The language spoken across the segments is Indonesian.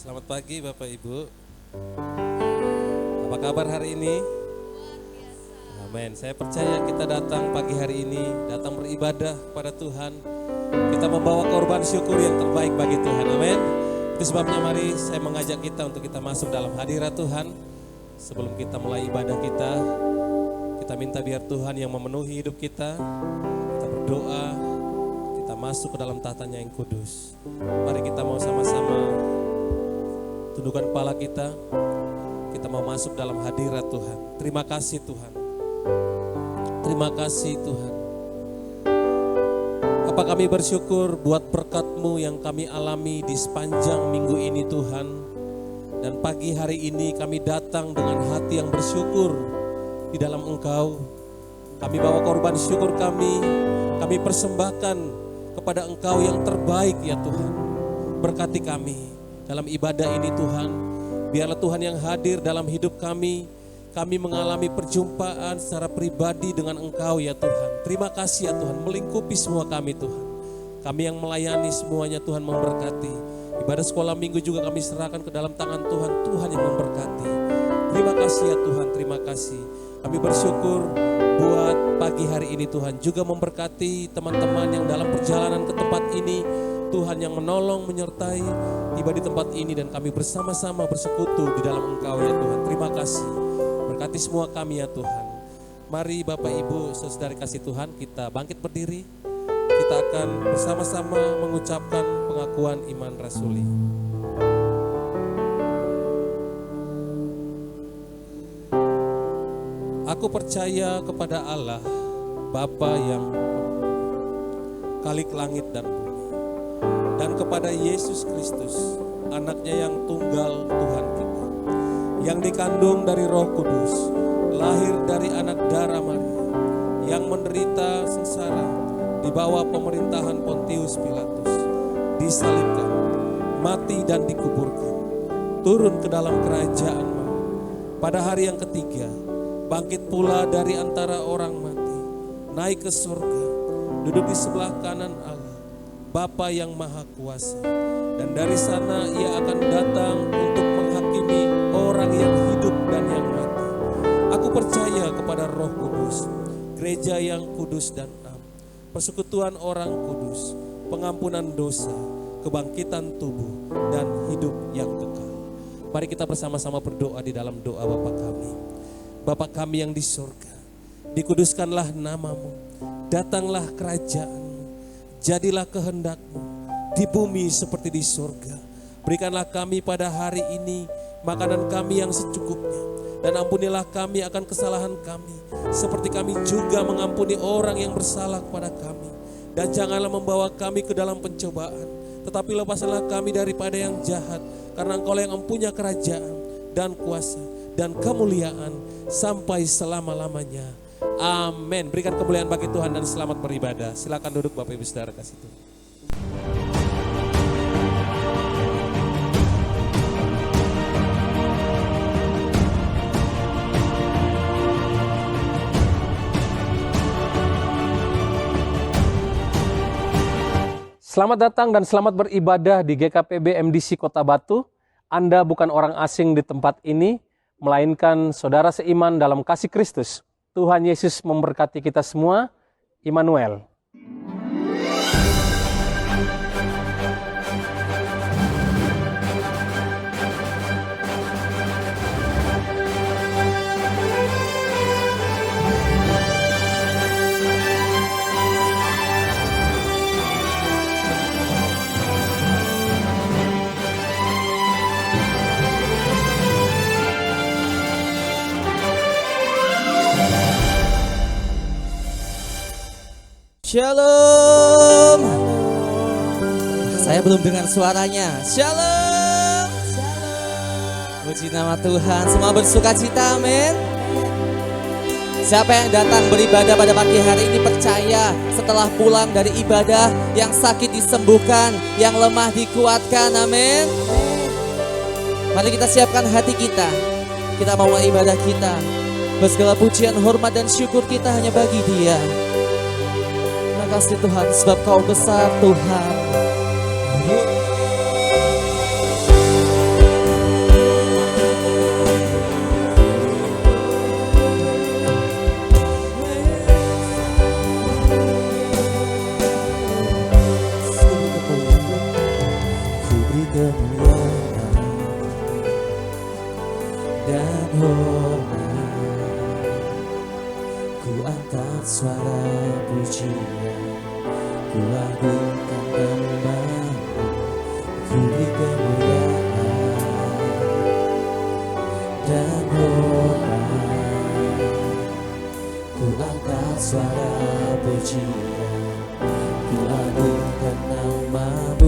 Selamat pagi Bapak Ibu. Apa kabar hari ini? Amin. Saya percaya kita datang pagi hari ini, datang beribadah kepada Tuhan. Kita membawa korban syukur yang terbaik bagi Tuhan. Amin. Itu sebabnya mari saya mengajak kita untuk kita masuk dalam hadirat Tuhan. Sebelum kita mulai ibadah kita minta biar Tuhan yang memenuhi hidup kita. Kita berdoa, kita masuk ke dalam tahtanya yang kudus. Mari kita mau sama-sama tundukkan kepala kita mau masuk dalam hadirat Tuhan. Terima kasih Tuhan. Terima kasih Tuhan. Apa kami bersyukur buat berkat-Mu yang kami alami di sepanjang minggu ini Tuhan. Dan pagi hari ini kami datang dengan hati yang bersyukur di dalam Engkau. Kami bawa korban syukur kami persembahkan kepada Engkau yang terbaik ya Tuhan. Berkati kami dalam ibadah ini Tuhan, biarlah Tuhan yang hadir dalam hidup kami mengalami perjumpaan secara pribadi dengan Engkau ya Tuhan. Terima kasih ya Tuhan, melingkupi semua kami Tuhan. Kami yang melayani semuanya Tuhan memberkati. Ibadah sekolah minggu juga kami serahkan ke dalam tangan Tuhan, Tuhan yang memberkati. Terima kasih ya Tuhan, terima kasih. Kami bersyukur buat pagi hari ini Tuhan, juga memberkati teman-teman yang dalam perjalanan ke tempat ini. Tuhan yang menolong, menyertai, tiba di tempat ini dan kami bersama-sama bersekutu di dalam Engkau ya Tuhan. Terima kasih. Berkati semua kami ya Tuhan. Mari Bapak Ibu saudari kasih Tuhan, kita bangkit berdiri. Kita akan bersama-sama mengucapkan pengakuan iman rasuli. Aku percaya kepada Allah, Bapa yang Khalik langit dan bumi. Dan kepada Yesus Kristus, anaknya yang tunggal Tuhan kita, yang dikandung dari Roh Kudus, lahir dari anak darah Maria, yang menderita sengsara di bawah pemerintahan Pontius Pilatus, disalibkan, mati dan dikuburkan, turun ke dalam kerajaan maut. Pada hari yang ketiga, bangkit pula dari antara orang mati, naik ke surga, duduk di sebelah kanan Allah, Bapa yang Maha Kuasa, dan dari sana ia akan datang untuk menghakimi orang yang hidup dan yang mati. Aku percaya kepada Roh Kudus, gereja yang kudus dan am, persekutuan orang kudus, pengampunan dosa, kebangkitan tubuh, dan hidup yang kekal. Mari kita bersama-sama berdoa di dalam doa Bapa kami. Bapa kami yang di surga, dikuduskanlah nama-Mu, datanglah kerajaan. Jadilah kehendak-Mu di bumi seperti di surga. Berikanlah kami pada hari ini makanan kami yang secukupnya. Dan ampunilah kami akan kesalahan kami, seperti kami juga mengampuni orang yang bersalah kepada kami. Dan janganlah membawa kami ke dalam pencobaan, tetapi lepaskanlah kami daripada yang jahat. Karena Engkau yang mempunyai kerajaan dan kuasa dan kemuliaan sampai selama-lamanya. Amin. Berikan kemuliaan bagi Tuhan dan selamat beribadah. Silakan duduk Bapak Ibu Saudara kasih Tuhan. Selamat datang dan selamat beribadah di GKPB MDC Kota Batu. Anda bukan orang asing di tempat ini, melainkan saudara seiman dalam kasih Kristus. Tuhan Yesus memberkati kita semua. Immanuel. Shalom. Saya belum dengar suaranya. Shalom. Puji nama Tuhan. Semua bersuka cita, amin. Siapa yang datang beribadah pada pagi hari ini percaya setelah pulang dari ibadah, yang sakit disembuhkan, yang lemah dikuatkan, amin. Mari kita siapkan hati kita. Kita mau mulai ibadah kita. Segala pujian, hormat dan syukur kita hanya bagi Dia. Terima kasih Tuhan, sebab Kau besar Tuhan. kemuliaan dan hormat. Ku angkat suara pujian, ku agungkan nama-Mu, ku beri kemuliaan dan hormat. Ku angkat suara pujian, ku agungkan nama-Mu,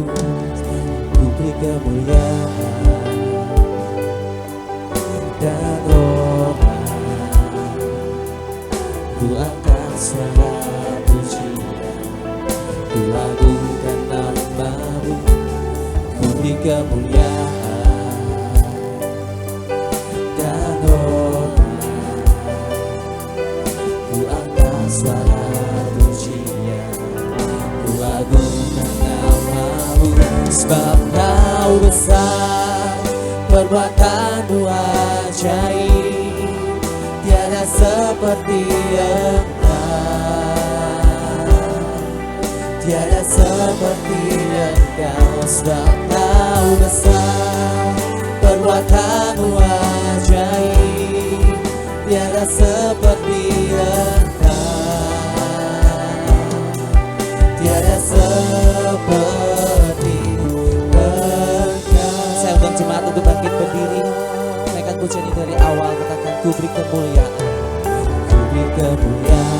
ku beri kemuliaan dan hormat. Ku angkat suara pujian, ku agungkan nama-Mu, ku beri kemuliaan dan hormat. Ku angkat suara pujian, ku agungkan nama-Mu, sebab Kau besar, perbuatan-Mu ajaib, tiada seperti Engkau, tiada seperti Engkau. Sebab Kau besar, perbuatan-Mu ajaib, tiada seperti Engkau, tiada seperti Engkau. Saya undang jemaat untuk bangkit berdiri, naikkan pujian ini dari awal, katakan ku beri kemuliaan, ku beri kemuliaan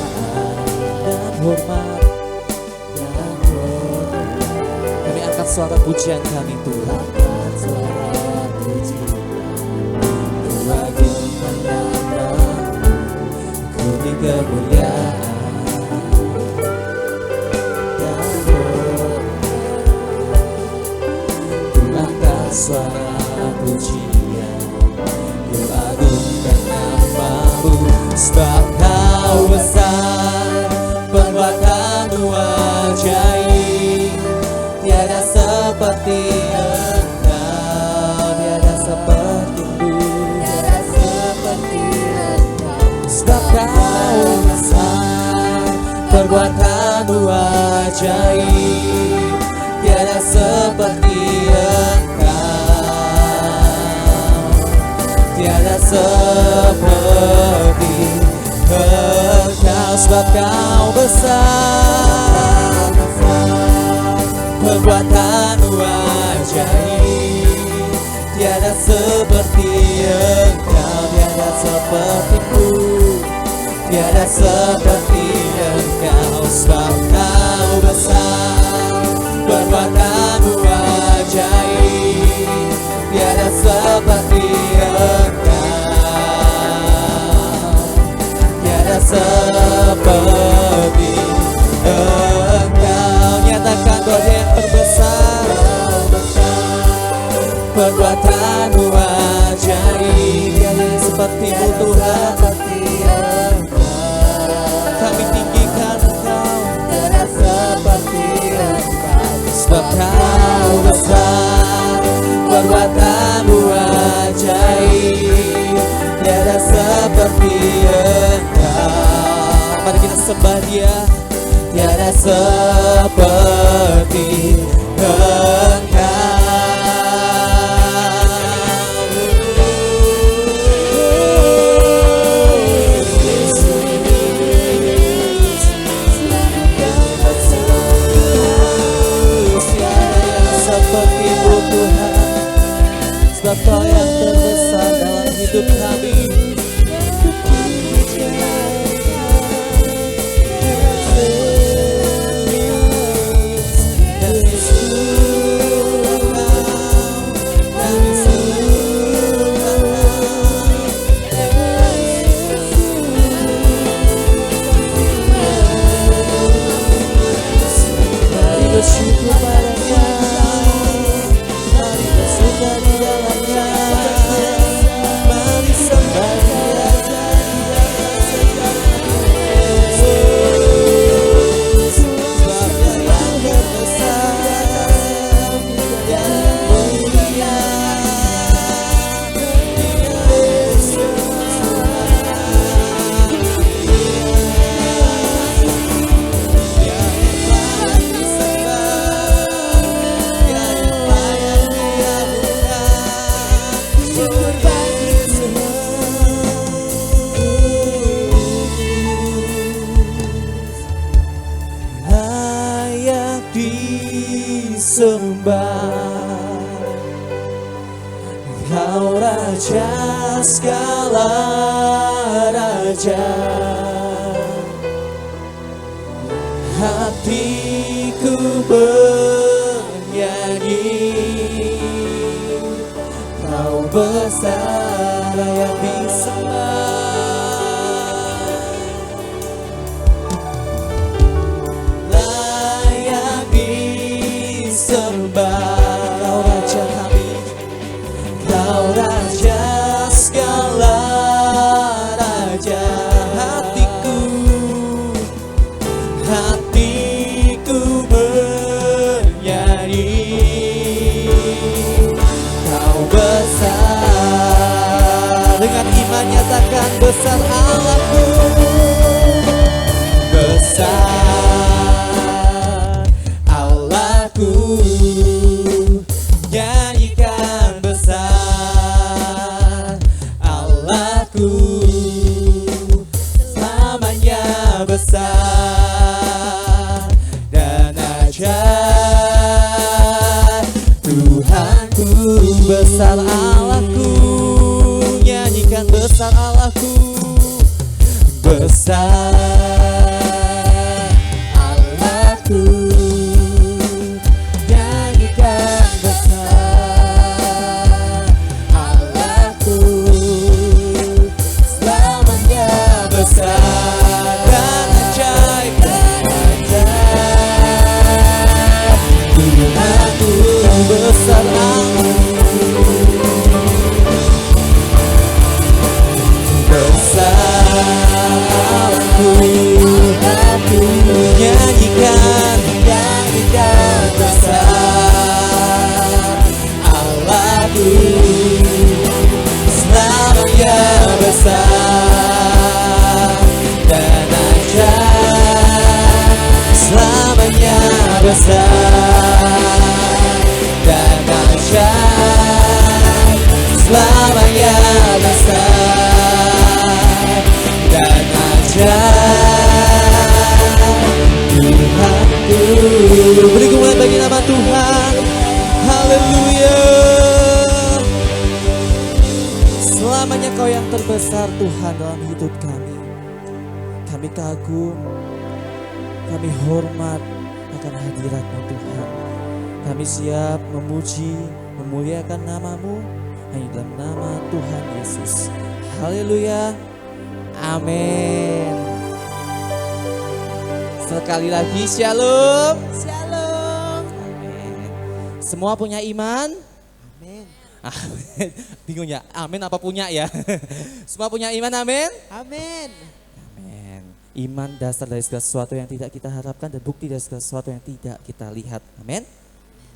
dan hormat, dan hormat. Kami angkat suara pujian kami Tuhan, angkat suara pujian, ku agungkan nama-Mu, ku beri kemuliaan dan hormat. Ku angkat suara pujian, ku agungkan nama-Mu, sebab Kau besar, perbuatan-Mu ajaib, tiada seperti Engkau, tiada seperti-Mu, tiada seperti Engkau. Sebab Kau besar, perbuatan-Mu ajaib, tiada seperti Engkau, tiada seperti Engkau. Sebab Kau besar, perbuatan-Mu ajaib, tiada seperti Engkau, tiada seperti-Mu, tiada seperti Engkau. Sebab Kau besar, perbuatan-Mu ajaib, tiada seperti Engkau, tiada seperti Engkau. Nyatakan bahwa Dia yang terbesar, perbuatan-Mu ajaib, tiada seperti-Mu Tuhan. Kami tinggikan Engkau, tiada seperti Engkau. Sebab Kau besar, perbuatan-Mu ajaib, tiada seperti Engkau. Mari kita sembah Dia, tiada seperti Engkau. Seperti-Mu Tuhan, sebab Kau yang terbesar dalam hidup kami. Bersyukur padanya, mari bersuka di dalamnya, mari sembah. sembah. Kau Raja segala raja, hatiku bernyanyi. Kau besar layak disembah, layak disembah. Kau Raja kami, Kau Raja segala raja. Hatiku bernyanyi. Kau besar, dengan iman nyatakan besar Allahku. Besar Allahku, nyanyikan besar Allahku, selamanya besar dan ajaib Tuhanku. Besar Allahku, nyanyikan besar Allahku. Besar Allahku, nyanyikan besar Allahku, selamanya besar dan ajaib Tuhanku. Besar Allahku, besar Allahku, nyanyikan besar Allahku, selamanya besar dan ajaib, selamanya besar dan ajaib, selamanya besar dan ajaib Tuhanku. Beri kemuliaan bagi nama Tuhan. Haleluya. Selamanya Kau yang terbesar Tuhan dalam hidup kami. Kami kagum, kami hormat akan hadirat-Mu Tuhan. Kami siap memuji, memuliakan nama-Mu hanya dalam nama Tuhan Yesus. Haleluya. Amin. Sekali lagi shalom. Shalom. Amin. Semua punya iman? Amin. Amin. Bingung ya? Amin apa punya ya? Semua punya iman? Amin. Amin. Amin. Iman dasar dari segala sesuatu yang tidak kita harapkan dan bukti dari segala sesuatu yang tidak kita lihat. Amin.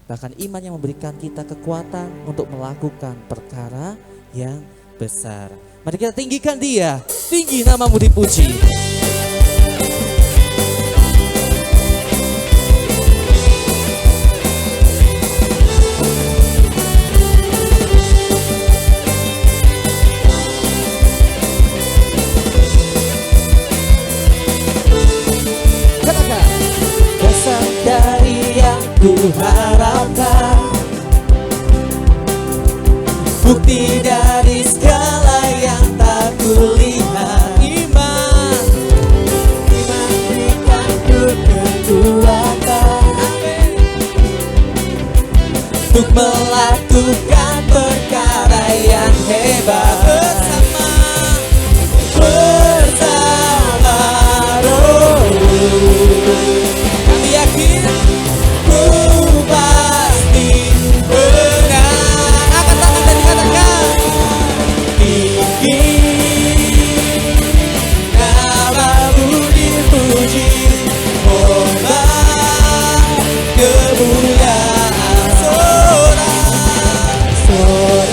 Bahkan iman yang memberikan kita kekuatan untuk melakukan perkara yang besar. Mari kita tinggikan Dia, tinggi nama-Mu dipuji. Katakan, besar dari yang kuharapkan, bukti dari segala yang tak kulihat. Iman berikanku kekuatan untuk melakukan perkara yang hebat bersama Roh-Mu. Kami yakin ku pasti menang. Angkat tangan dan katakan, tinggi nama-Mu dipuji, hormat kemuliaan sorak-sorai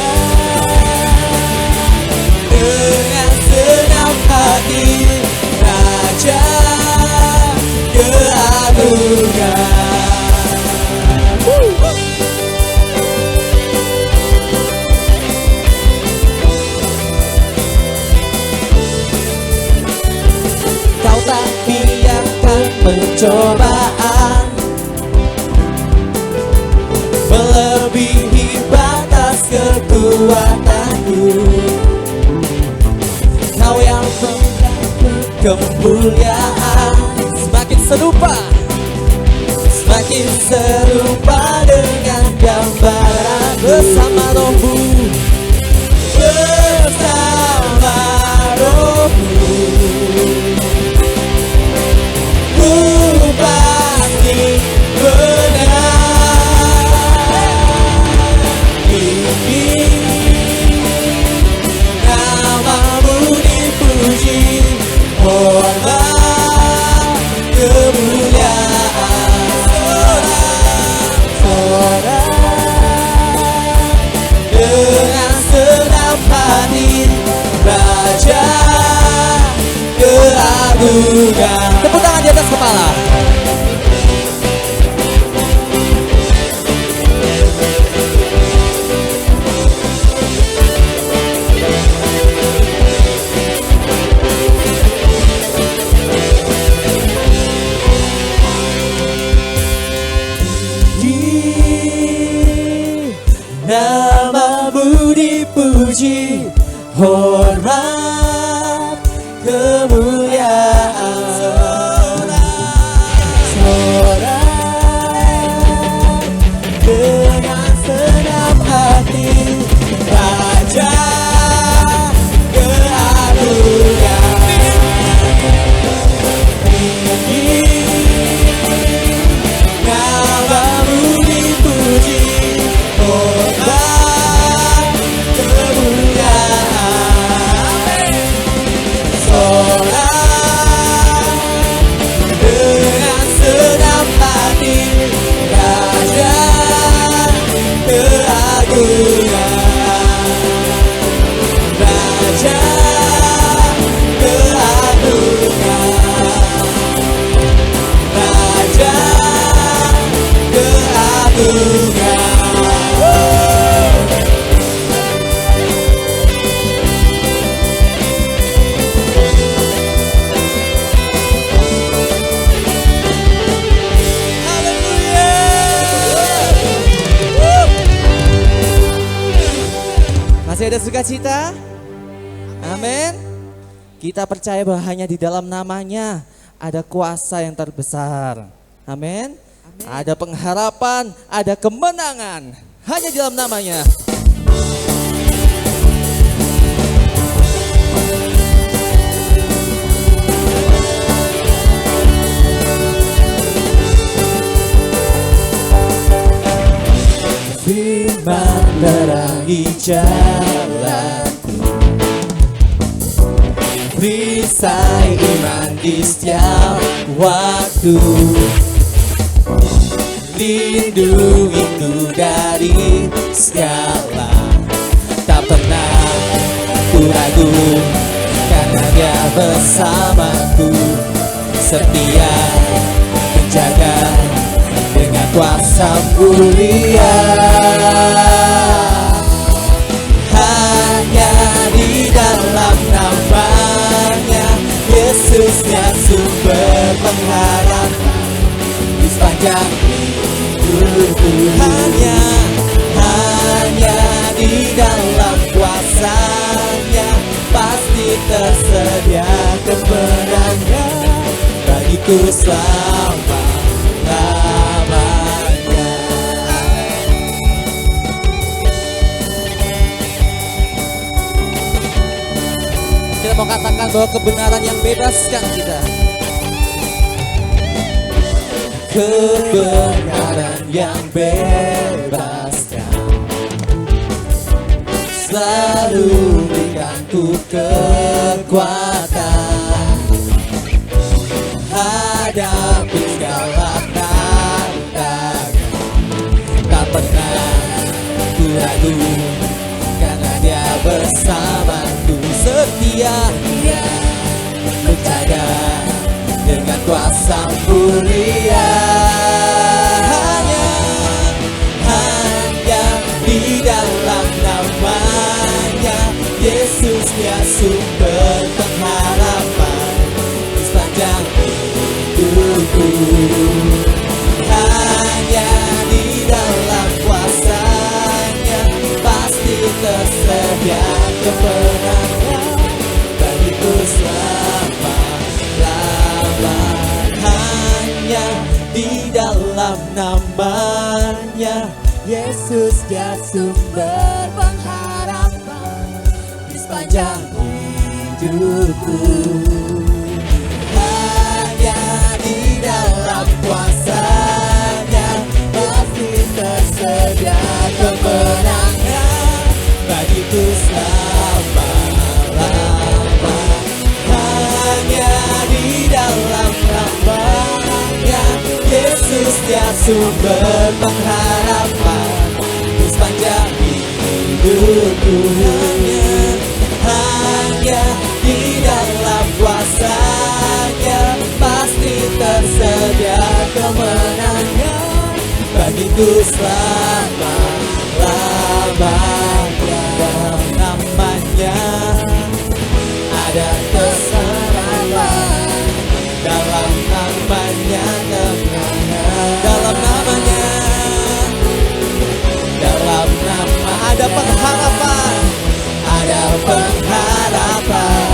dengan senang hati, Raja keagungan. Kau tak biarkan pencobaan melebihi batas kekuatanku. Kau yang memberiku kemuliaan, semakin serupa dengan gambaran. Bersama Rohmu, bersama Rohmu, ku pasti menang. Ini namamu dipuji, hormat kemuliaan. Dengan senang hati, Raja keagungan. Tepuk tangan di atas kepala. Namamu dipuji, hormat kemuliaan. Sorak dengan senang hati, Raja keagungan. Namamu dipuji, hormat kemuliaan. Sorak dengan senang hati, Raja keagungan. Raja keagungan. Raja keagungan. Masih ada sukacita? Amin. Kita percaya bahwa hanya di dalam namanya ada kuasa yang terbesar. Amin. Ada pengharapan, ada kemenangan. Hanya di dalam namanya. Firman terangi jalanku, perisai iman di setiap waktu. Lindungiku dari segala, tak pernah ku ragu, karena Dia bersamaku, setia menjaga dengan kuasa mulia. Hanya di dalam namanya, Yesusnya sumber pengharapan di sepanjang hidupku. Hanya di dalam kuasanya, pasti tersedia kemenangan bagiku selama-lamanya. Kita mau katakan bahwa kebenaran yang bebaskan kita. Kebenaran yang bebaskan, selalu berikanku kekuatan hadapi segala tantangan. Tak pernah ku ragu, karena Dia bersamaku, setia menjaga dengan kuasa mulia. Hanya di dalam namanya, Yesusnya sumber pengharapan di sepanjang hidupku. Hanya di dalam kuasa Yesus dia sumber pengharapan di sepanjang hidupku. Hanya di dalam kuasa-Nya pasti tersedia kemenangan bagiku selama-lamanya. Hanya di dalam nama-Nya Yesus dia sumber pengharapan di sepanjang hidupku. Hanya di dalam kuasa-Nya pasti tersedia kemenangan bagiku selama-lamanya. Dalam nama-Nya ada keselamatan, dalam nama-Nya kemenangan, dalam nama-Nya, dalam nama ada pengharapan, ada pengharapan,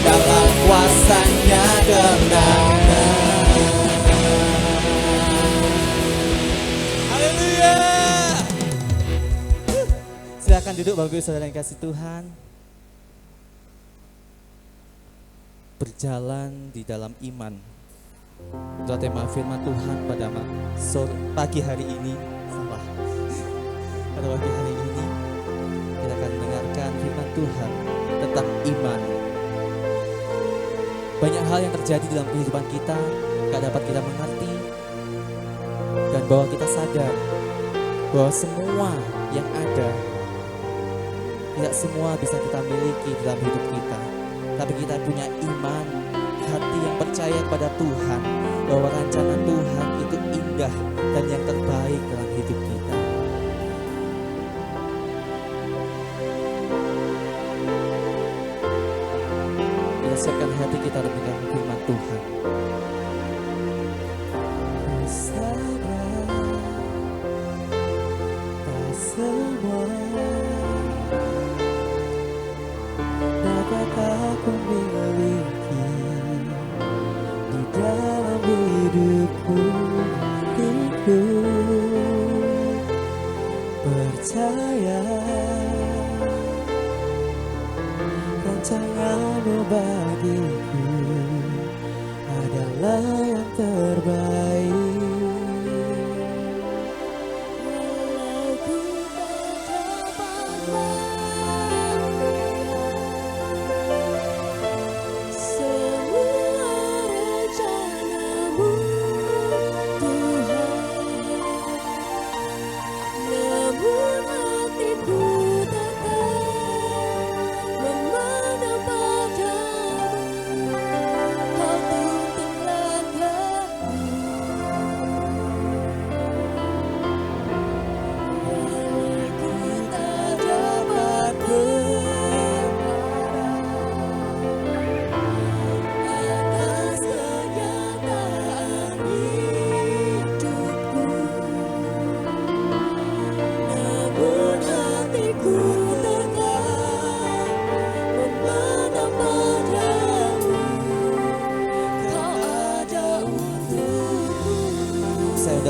dalam kuasa-Nya kemenangan. Haleluya. Silakan duduk Bapak Ibu Saudara yang kasih Tuhan. Berjalan di dalam iman. Itu tema firman Tuhan pada pagi hari ini. Pada pagi hari ini kita akan mendengarkan firman Tuhan tentang iman. Banyak hal yang terjadi dalam kehidupan kita gak dapat kita mengerti, dan bahwa kita sadar bahwa semua yang ada tidak semua bisa kita miliki dalam hidup kita. Tapi kita punya iman, hati yang percaya kepada Tuhan, bahwa rancangan Tuhan itu indah dan yang terbaik dalam hidup kita. Kita siapkan hati kita untuk mendengar firman Tuhan. Bersabar, tak semua dapat aku miliki di dalam hidupku. Hidupku percaya rancangan-Mu bagiku adalah yang terbaik.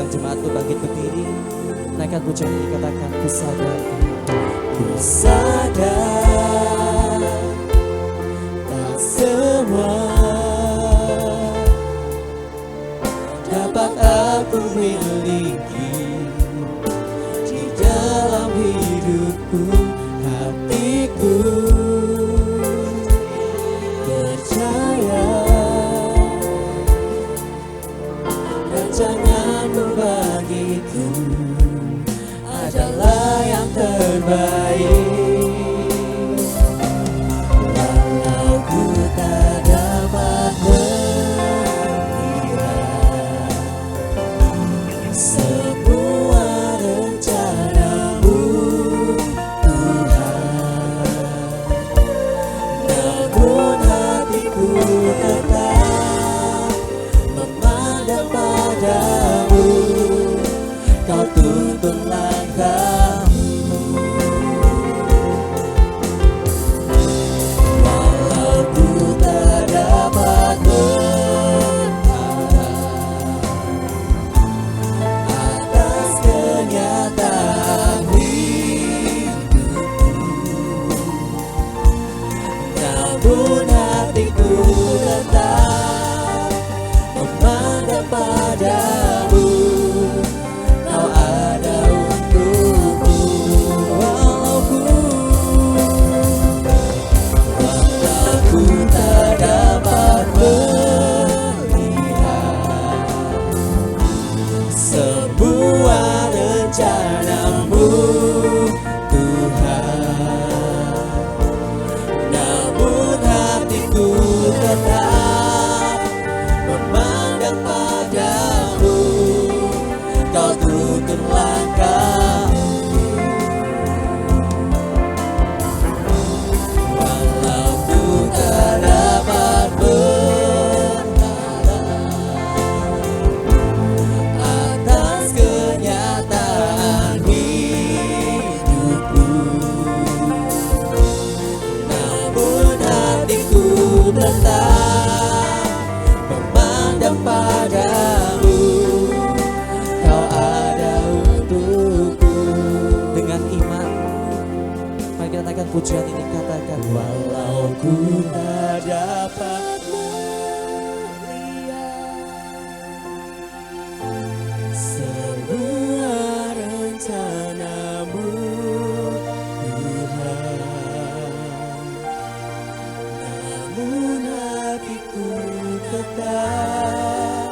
Jemaat itu bangkit berdiri, naikkan pujian ini, katakan ku sadar, tak semua dapat aku miliki di dalam hidupku. Hatiku percaya rancangan-Mu bagiku adalah yang terbaik. Walau ku tak dapat melihat semua rencana-Mu, Tuhan, namun hatiku tetap memandang padamu. Kau tuntun langkahmu. rencanamu Tuhan, namun hatiku tetap memandang padamu. Kau tuntun langkahku, walau ku tak dapat atas kenyataan hidupku, namun hatiku tetap memandang padamu. Kau ada untukku. Dengan iman, mari kita naikkan pujian ini, katakan walau ku tak dapat semua rencanamu Tuhan, namun hatiku tetap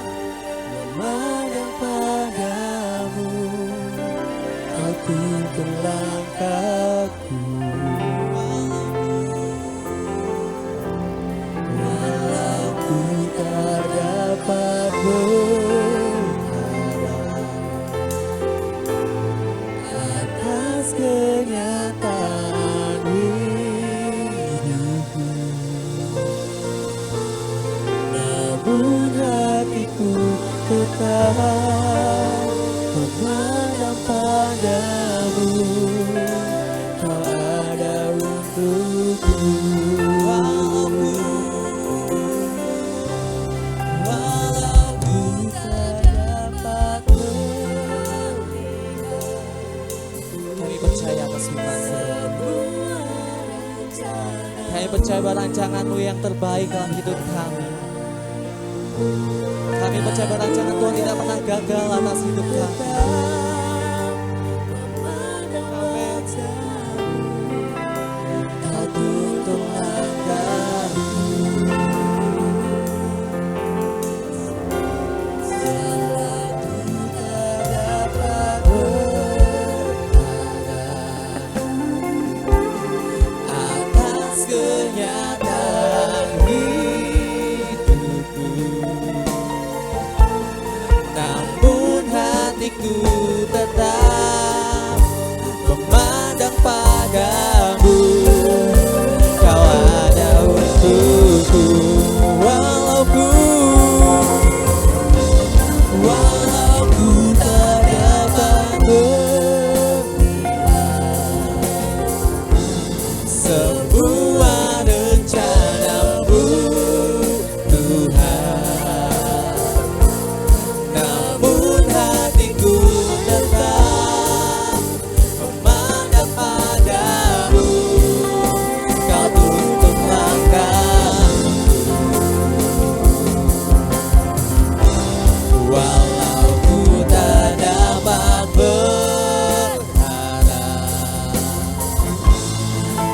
memandang padamu. Kau tuntun langkahku, walau ku tak dapat atas kenyataan hidupku, namun hatiku tetap memandang padamu. Kau ada untukku. Walau ku tak dapat melihat, kami percaya atas firman-Mu. Kami percaya bahwa rancangan-Mu yang terbaik dalam hidup kami. Kami percaya bahwa rancangan Tuhan tidak pernah gagal atas hidup kami. Kau tuntun langkahku, walau ku tak dapat atas kenyataan hidupku, namun hatiku tetap memandang padamu. Kau ada untukku. Walau ku tak dapat melihat semua rencanamu Tuhan, namun hatiku tetap memandang padamu. Kau tuntun langkahku, walau ku tak dapat berharap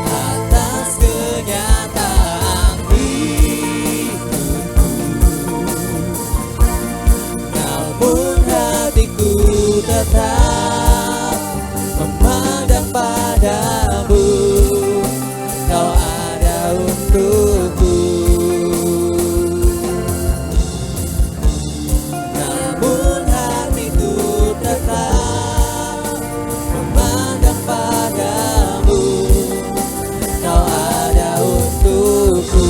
atas kenyataan hidupku, namun hatiku tetap memandang padamu. Kau ada untukku, namun hatiku tetap memandang padamu. Kau ada untukku,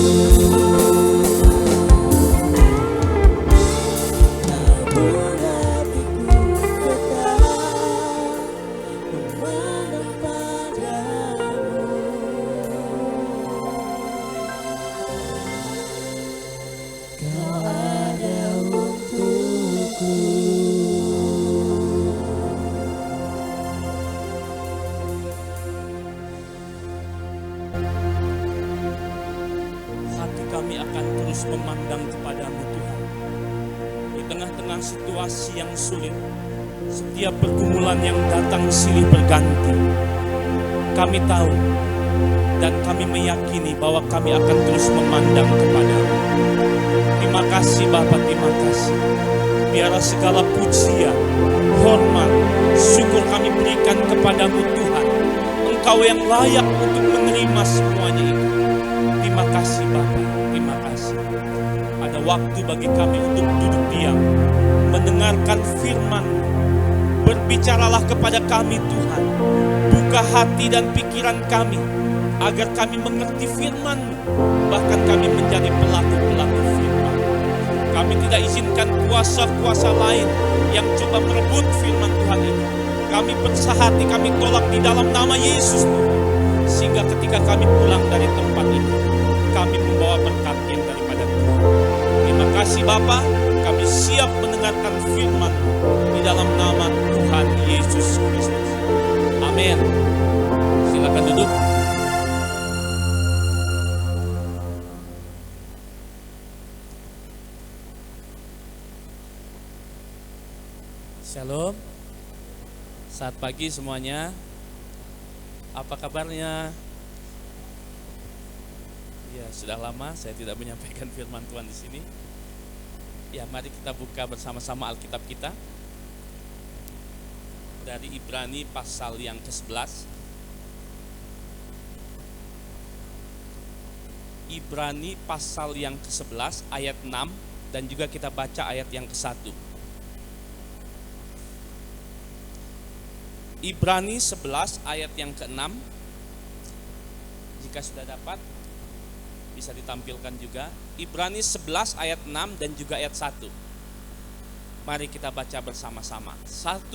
namun hatiku tetap memandang padamu. Kau ada untukku. Hati kami akan terus memandang kepadamu Tuhan. Di tengah-tengah situasi yang sulit, setiap pergumulan yang datang silih berganti, kami tahu dan kami meyakini bahwa kami akan terus memandang kepadamu. Terima kasih Bapa, terima kasih. Biarlah segala pujian, hormat, Syukur kami berikan kepadamu Tuhan. Engkau yang layak untuk menerima semuanya itu. Terima kasih Bapa, terima kasih. Ada waktu bagi kami untuk duduk diam, mendengarkan firman. Berbicaralah kepada kami Tuhan. Buka hati dan pikiran kami, agar kami mengerti firman-Mu. Bahkan kami menjadi pelaku-pelaku firman. Kami tidak izinkan kuasa-kuasa lain yang coba merebut firman Tuhan ini. Kami bersahati, kami tolak di dalam nama Yesus. Sehingga ketika kami pulang dari tempat ini, kami membawa berkat yang daripada Tuhan. Terima kasih Bapa, kami siap mendengarkan firman di dalam nama Tuhan Yesus Kristus. Amin. Silakan duduk. Shalom. Saat pagi semuanya. Apa kabarnya? Ya, sudah lama saya tidak menyampaikan firman Tuhan di sini. Ya, mari kita buka bersama-sama Alkitab kita. Dari Ibrani pasal yang ke-11. Ibrani pasal yang ke-11 ayat 6 dan juga kita baca ayat yang ke-1. Ibrani 11 ayat yang ke-6. Jika sudah dapat bisa ditampilkan juga. Ibrani 11 ayat 6 dan juga ayat 1. Mari kita baca bersama-sama. 1,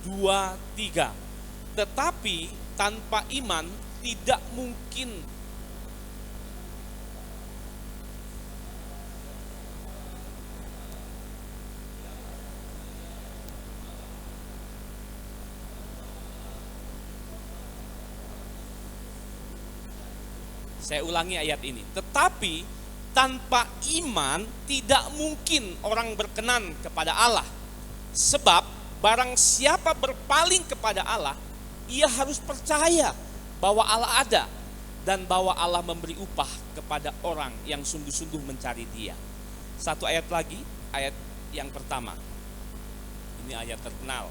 2, 3. Tetapi tanpa iman tidak mungkin Saya ulangi ayat ini. Tetapi tanpa iman tidak mungkin orang berkenan kepada Allah. Sebab barang siapa berpaling kepada Allah, ia harus percaya bahwa Allah ada dan bahwa Allah memberi upah kepada orang yang sungguh-sungguh mencari Dia. Satu ayat lagi, ayat yang pertama. Ini ayat terkenal.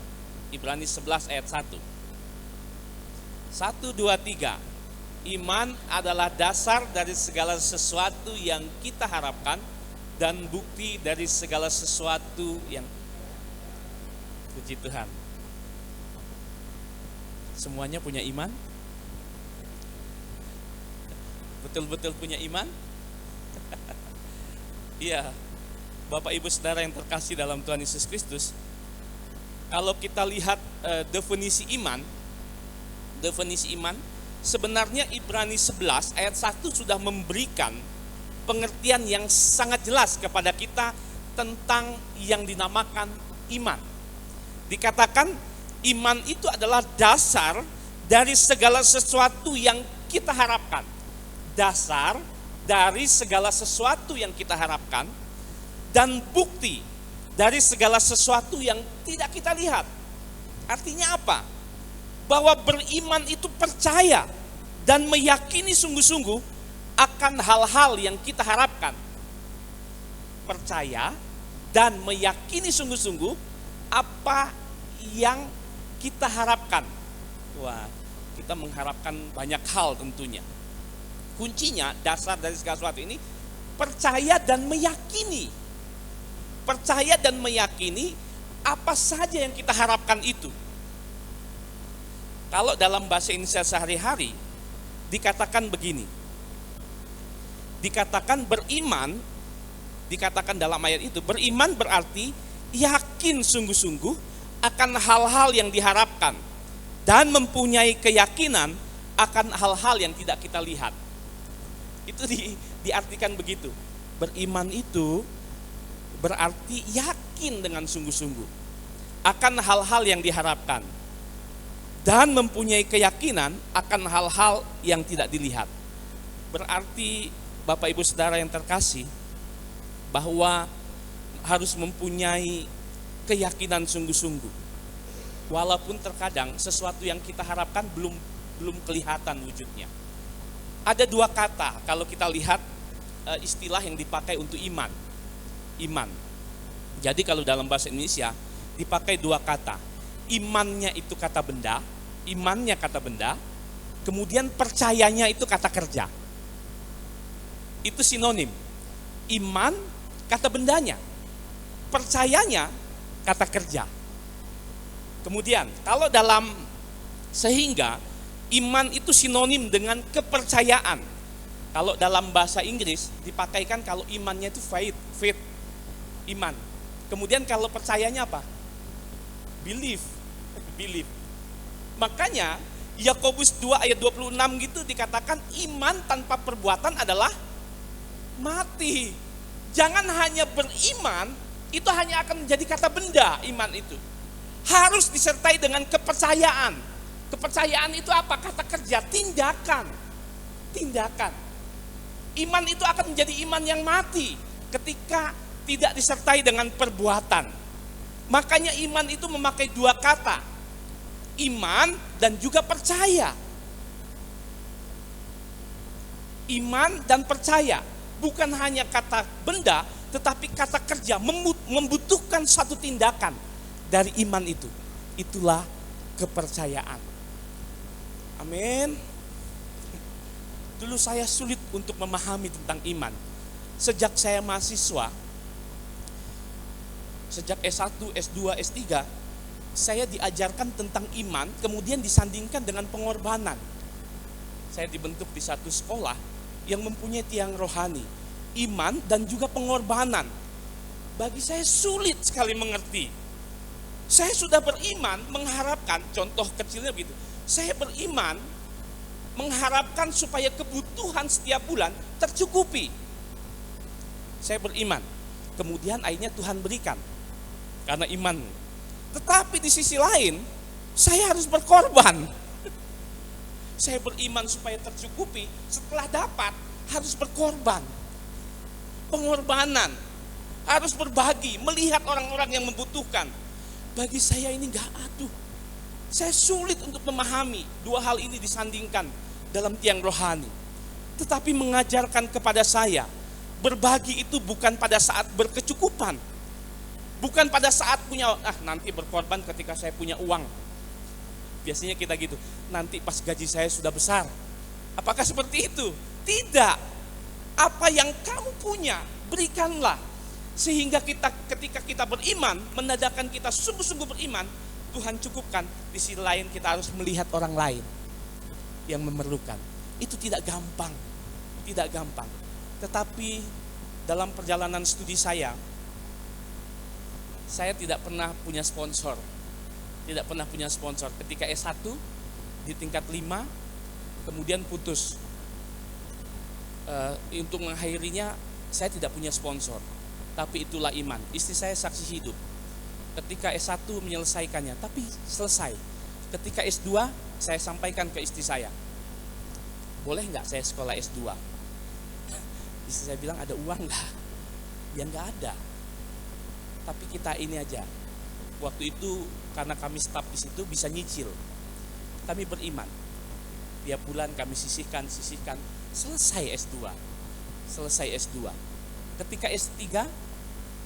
Ibrani 11 ayat 1. 1, 2, 3. Iman adalah dasar dari segala sesuatu yang kita harapkan dan bukti dari segala sesuatu yang puji Tuhan. Semuanya punya iman? Betul-betul punya iman? Iya, Bapak Ibu Saudara yang terkasih dalam Tuhan Yesus Kristus, kalau kita lihat definisi iman, sebenarnya Ibrani 11 ayat 1 sudah memberikan pengertian yang sangat jelas kepada kita tentang yang dinamakan iman. Dikatakan iman itu adalah dasar dari segala sesuatu yang kita harapkan. Dasar dari segala sesuatu yang kita harapkan dan bukti dari segala sesuatu yang tidak kita lihat. Artinya apa? Bahwa beriman itu percaya dan meyakini sungguh-sungguh akan hal-hal yang kita harapkan. Percaya dan meyakini sungguh-sungguh apa yang kita harapkan. Wah, kita mengharapkan banyak hal tentunya. Kuncinya, dasar dari segala sesuatu ini, percaya dan meyakini. Percaya dan meyakini apa saja yang kita harapkan itu. Kalau dalam bahasa Indonesia sehari-hari dikatakan begini. Dikatakan beriman, dikatakan dalam ayat itu, beriman berarti yakin sungguh-sungguh akan hal-hal yang diharapkan dan mempunyai keyakinan akan hal-hal yang tidak kita lihat. Itu diartikan begitu. Beriman itu berarti yakin dengan sungguh-sungguh akan hal-hal yang diharapkan dan mempunyai keyakinan akan hal-hal yang tidak dilihat. Berarti Bapak Ibu Saudara yang terkasih, bahwa harus mempunyai keyakinan sungguh-sungguh. Walaupun terkadang sesuatu yang kita harapkan belum kelihatan wujudnya. Ada dua kata kalau kita lihat istilah yang dipakai untuk iman. Iman. Jadi kalau dalam bahasa Indonesia dipakai dua kata. imannya itu kata benda, imannya kata benda, kemudian percayanya itu kata kerja. Itu sinonim. Iman kata bendanya, percayanya kata kerja. Kemudian kalau dalam sehingga iman itu sinonim dengan kepercayaan. Kalau dalam bahasa Inggris dipakaikan kalau imannya itu faith, iman. Kemudian kalau percayanya apa? Believe. Makanya Yakobus 2 ayat 26 gitu dikatakan iman tanpa perbuatan adalah mati. Jangan hanya beriman, itu hanya akan menjadi kata benda iman itu. Harus disertai dengan kepercayaan. Kepercayaan itu apa? Kata kerja, tindakan. Iman itu akan menjadi iman yang mati ketika tidak disertai dengan perbuatan. Makanya iman itu memakai dua kata. Iman dan juga percaya. Iman dan percaya. Bukan hanya kata benda, tetapi kata kerja membutuhkan satu tindakan dari iman itu. Itulah kepercayaan. Amin. Dulu saya sulit untuk memahami tentang iman. Sejak saya mahasiswa, sejak S1, S2, S3, saya diajarkan tentang iman, kemudian disandingkan dengan pengorbanan. Saya dibentuk di satu sekolah yang mempunyai tiang rohani, iman dan juga pengorbanan. Bagi saya sulit sekali mengerti. Saya sudah beriman mengharapkan, contoh kecilnya begitu, saya beriman mengharapkan supaya kebutuhan setiap bulan tercukupi. Saya beriman, kemudian akhirnya Tuhan berikan karena iman. Tetapi di sisi lain, saya harus berkorban. Saya beriman supaya tercukupi, setelah dapat harus berkorban. Pengorbanan, harus berbagi, melihat orang-orang yang membutuhkan. Bagi saya ini saya sulit untuk memahami dua hal ini disandingkan dalam tiang rohani. Tetapi mengajarkan kepada saya, berbagi itu bukan pada saat berkecukupan. Bukan pada saat punya, nanti berkorban ketika saya punya uang. Biasanya kita gitu, nanti pas gaji saya sudah besar. Apakah seperti itu? Tidak. Apa yang kamu punya, berikanlah. Sehingga ketika kita beriman, menandakan kita sungguh-sungguh beriman, Tuhan cukupkan. Di sisi lain kita harus melihat orang lain yang memerlukan. Itu tidak gampang. Tetapi dalam perjalanan studi saya tidak pernah punya sponsor. Ketika S1 di tingkat 5, kemudian putus. Untuk mengakhirinya saya tidak punya sponsor. Tapi itulah iman. Istri saya saksi hidup. Ketika S1 menyelesaikannya, tapi selesai. Ketika S2 saya sampaikan ke istri saya, boleh nggak saya sekolah S2? Istri saya bilang, ada uang nggak? Ya nggak ada. Tapi kita ini aja. Waktu itu karena kami staf di situ bisa nyicil. Kami beriman. Tiap bulan kami sisihkan. Selesai S2.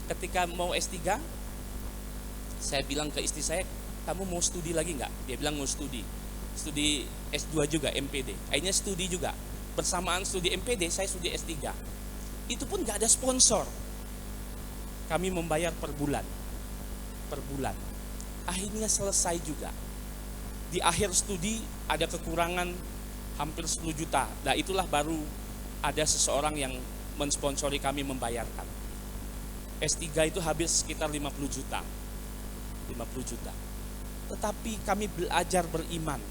Ketika mau S3, saya bilang ke istri saya, kamu mau studi lagi nggak? Dia bilang mau studi S2 juga, MPD. Akhirnya studi juga. Bersamaan studi MPD, saya studi S3. Itu pun nggak ada sponsor. Kami membayar per bulan. Akhirnya selesai juga. Di akhir studi ada kekurangan hampir 10 juta. Nah itulah baru ada seseorang yang mensponsori kami membayarkan. S3 itu habis sekitar 50 juta. Tetapi kami belajar beriman.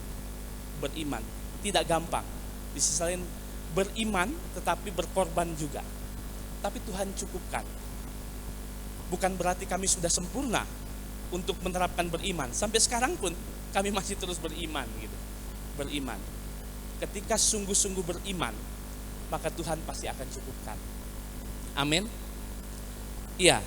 Tidak gampang. Di sisi lain beriman tetapi berkorban juga. Tapi Tuhan cukupkan. Bukan berarti kami sudah sempurna untuk menerapkan beriman. Sampai sekarang pun kami masih terus beriman gitu. Ketika sungguh-sungguh beriman, maka Tuhan pasti akan cukupkan. Amin. Iya,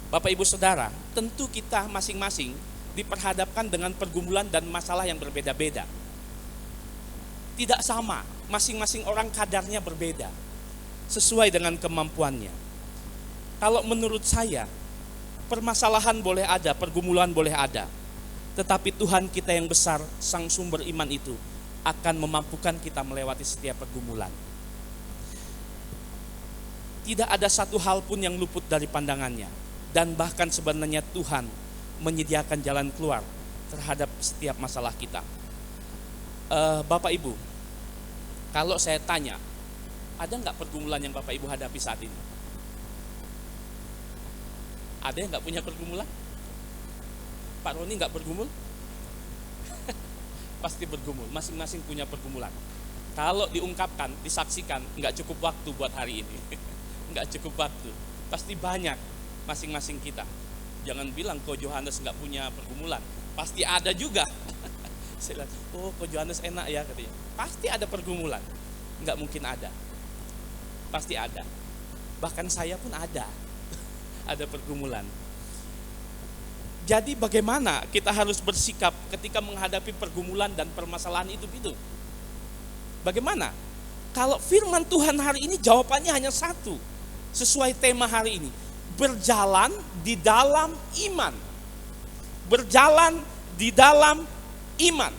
Bapak Ibu Saudara, tentu kita masing-masing diperhadapkan dengan pergumulan dan masalah yang berbeda-beda. Tidak sama, masing-masing orang kadarnya berbeda, sesuai dengan kemampuannya. Kalau menurut saya, permasalahan boleh ada, pergumulan boleh ada. Tetapi Tuhan kita yang besar, sang sumber iman itu, akan memampukan kita melewati setiap pergumulan. Tidak ada satu hal pun yang luput dari pandangannya. Dan bahkan sebenarnya Tuhan menyediakan jalan keluar terhadap setiap masalah kita. Bapak Ibu, kalau saya tanya, ada nggak pergumulan yang Bapak Ibu hadapi saat ini? Ada yang nggak punya pergumulan? Pak Roni nggak bergumul? Pasti bergumul, masing-masing punya pergumulan. Kalau diungkapkan, disaksikan, nggak cukup waktu buat hari ini. Nggak cukup waktu, pasti banyak masing-masing kita. Jangan bilang Ko Johannes nggak punya pergumulan, pasti ada juga. Saya bilang, oh Ko Johannes enak ya katanya. Pasti ada pergumulan, nggak mungkin ada. Pasti ada. Bahkan saya pun ada pergumulan. Jadi bagaimana kita harus bersikap ketika menghadapi pergumulan dan permasalahan itu? Bagaimana? Kalau firman Tuhan hari ini jawabannya hanya satu, sesuai tema hari ini. Berjalan di dalam iman. Berjalan di dalam iman.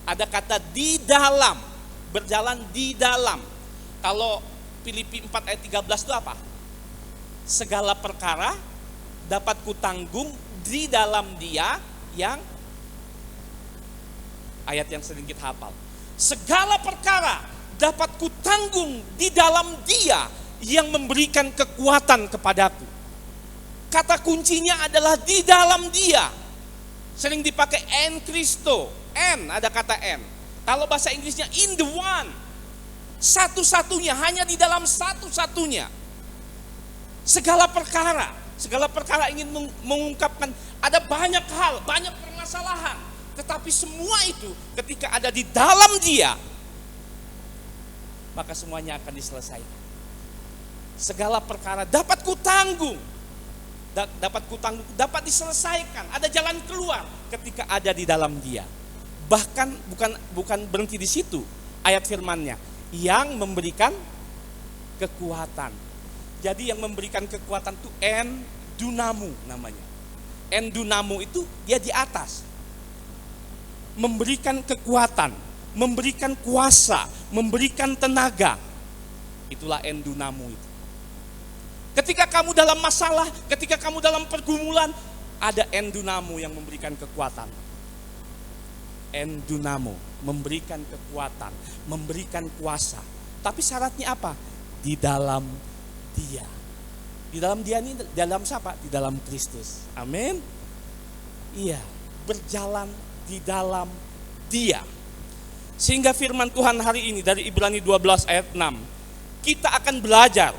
Ada kata di dalam. Berjalan di dalam. Kalau Filipi 4 ayat 13 itu apa? Segala perkara dapat kutanggung di dalam Dia yang, ayat yang sering kita hafal. Segala perkara dapat kutanggung di dalam Dia yang memberikan kekuatan kepadaku. Kata kuncinya adalah di dalam Dia. Sering dipakai en Christo, en, ada kata en. Kalau bahasa Inggrisnya in the one, satu-satunya, hanya di dalam satu-satunya. Segala perkara ingin mengungkapkan ada banyak hal, banyak permasalahan. Tetapi semua itu ketika ada di dalam Dia, maka semuanya akan diselesaikan. Segala perkara dapat kutanggung, dapat diselesaikan. Ada jalan keluar ketika ada di dalam Dia. Bahkan bukan berhenti di situ ayat firman-Nya, yang memberikan kekuatan. Jadi yang memberikan kekuatan itu endunamu namanya. Endunamu itu dia di atas. Memberikan kekuatan, memberikan kuasa, memberikan tenaga. Itulah endunamu itu. Ketika kamu dalam masalah, ketika kamu dalam pergumulan, ada endunamu yang memberikan kekuatan. Endunamu memberikan kekuatan, memberikan kuasa. Tapi syaratnya apa? Di dalam Dia. Di dalam Dia ini dalam siapa? Di dalam Kristus. Amin. Iya, berjalan di dalam Dia. Sehingga firman Tuhan hari ini dari Ibrani 12 ayat 6, kita akan belajar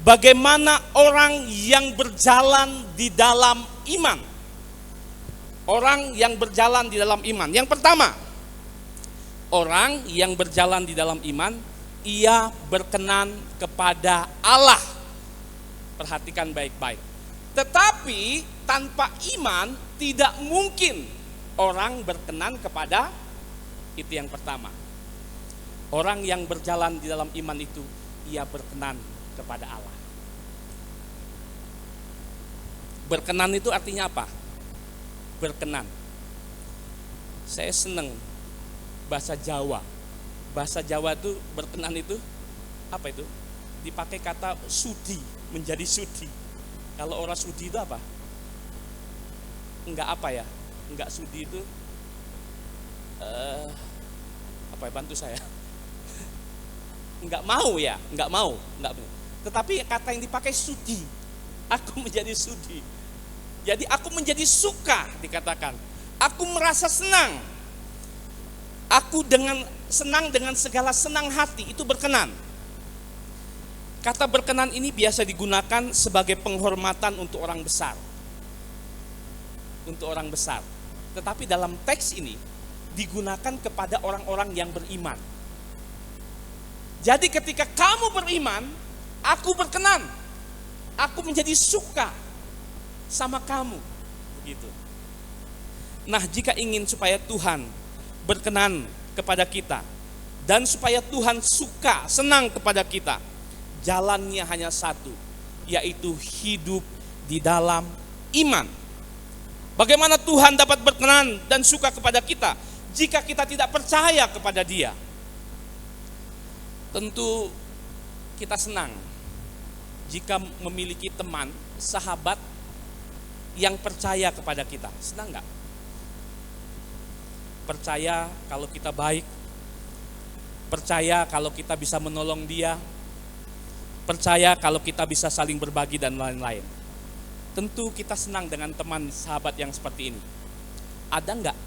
bagaimana orang yang berjalan di dalam iman. Orang yang berjalan di dalam iman. Yang pertama, orang yang berjalan di dalam iman, ia berkenan kepada Allah. Perhatikan baik-baik. Tetapi tanpa iman tidak mungkin orang berkenan kepada, itu yang pertama. Orang yang berjalan di dalam iman itu, ia berkenan kepada Allah. Berkenan itu artinya apa? Berkenan. Saya senang bahasa Jawa. Bahasa Jawa itu berkenan itu apa itu? Dipakai kata sudi, menjadi sudi. Kalau orang sudi itu apa? Enggak apa ya? Enggak sudi itu apa ya, bantu saya? Enggak mau ya? Enggak mau. Tetapi kata yang dipakai sudi. Aku menjadi sudi. Jadi aku menjadi suka dikatakan. Aku merasa senang. Aku senang dengan segala senang hati, itu berkenan. Kata berkenan ini biasa digunakan sebagai penghormatan untuk orang besar. Untuk orang besar. Tetapi dalam teks ini digunakan kepada orang-orang yang beriman. Jadi ketika kamu beriman, aku berkenan. Aku menjadi suka sama kamu. Begitu. Nah, jika ingin supaya Tuhan berkenan kepada kita dan supaya Tuhan suka, senang kepada kita, jalannya hanya satu, yaitu hidup di dalam iman. Bagaimana Tuhan dapat berkenan dan suka kepada kita jika kita tidak percaya kepada Dia? Tentu kita senang jika memiliki teman, sahabat yang percaya kepada kita. Senang nggak? Percaya kalau kita baik, percaya kalau kita bisa menolong dia, percaya kalau kita bisa saling berbagi dan lain-lain. Tentu kita senang dengan teman sahabat yang seperti ini. Ada nggak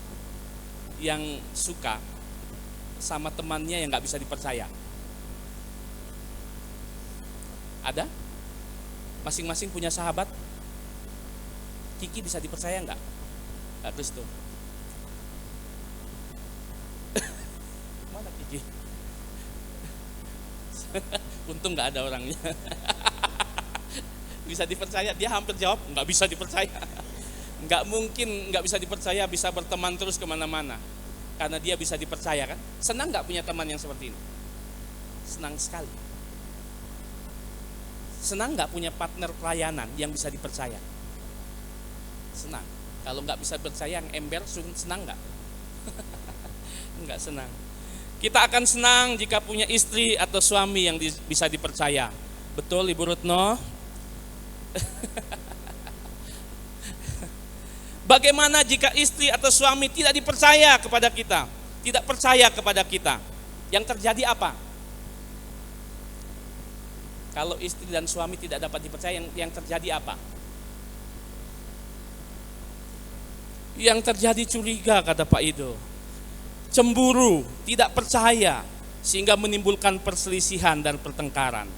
yang suka sama temannya yang nggak bisa dipercaya? Ada? Masing-masing punya sahabat? Kiki bisa dipercaya nggak? Terus tuh. Mana Kiki? Untung nggak ada orangnya. Bisa dipercaya? Dia hampir jawab nggak bisa dipercaya. Nggak mungkin nggak bisa dipercaya bisa berteman terus kemana-mana. Karena dia bisa dipercaya kan? Senang nggak punya teman yang seperti ini? Senang sekali. Senang nggak punya partner pelayanan yang bisa dipercaya? Senang. Kalau nggak bisa percaya yang ember, senang nggak? Nggak senang. Kita akan senang jika punya istri atau suami yang bisa dipercaya. Betul Ibu Rutno? Bagaimana jika istri atau suami tidak dipercaya kepada kita? Tidak percaya kepada kita. Yang terjadi apa? Kalau istri dan suami tidak dapat dipercaya, yang terjadi apa? Yang terjadi curiga, kata Pak Ido. Cemburu, tidak percaya, sehingga menimbulkan perselisihan dan pertengkaran.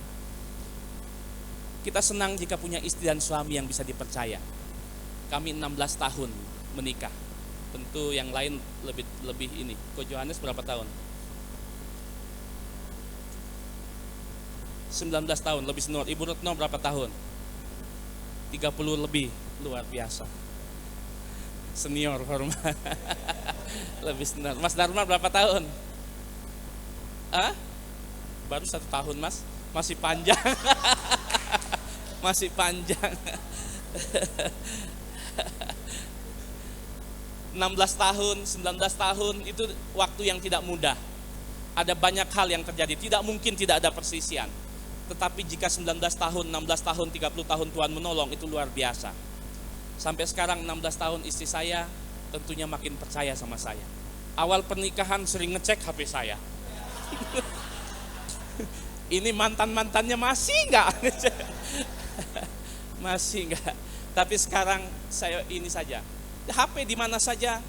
Kita senang jika punya istri dan suami yang bisa dipercaya. Kami 16 tahun menikah. Tentu yang lain lebih ini. Ko Johannes berapa tahun? 19 tahun, lebih senior. Ibu Retno berapa tahun? 30 lebih, luar biasa. Senior, hormat. Lebih senior. Mas Dharma berapa tahun? Baru 1 tahun Mas, masih panjang. Masih panjang. 16 tahun, 19 tahun itu waktu yang tidak mudah. Ada banyak hal yang terjadi, tidak mungkin tidak ada perselisihan. Tetapi jika 19 tahun, 16 tahun, 30 tahun Tuhan menolong, itu luar biasa. Sampai sekarang 16 tahun istri saya tentunya makin percaya sama saya. Awal pernikahan sering ngecek HP saya. Ini mantan-mantannya masih enggak? Masih enggak. Tapi sekarang saya ini saja. HP di mana saja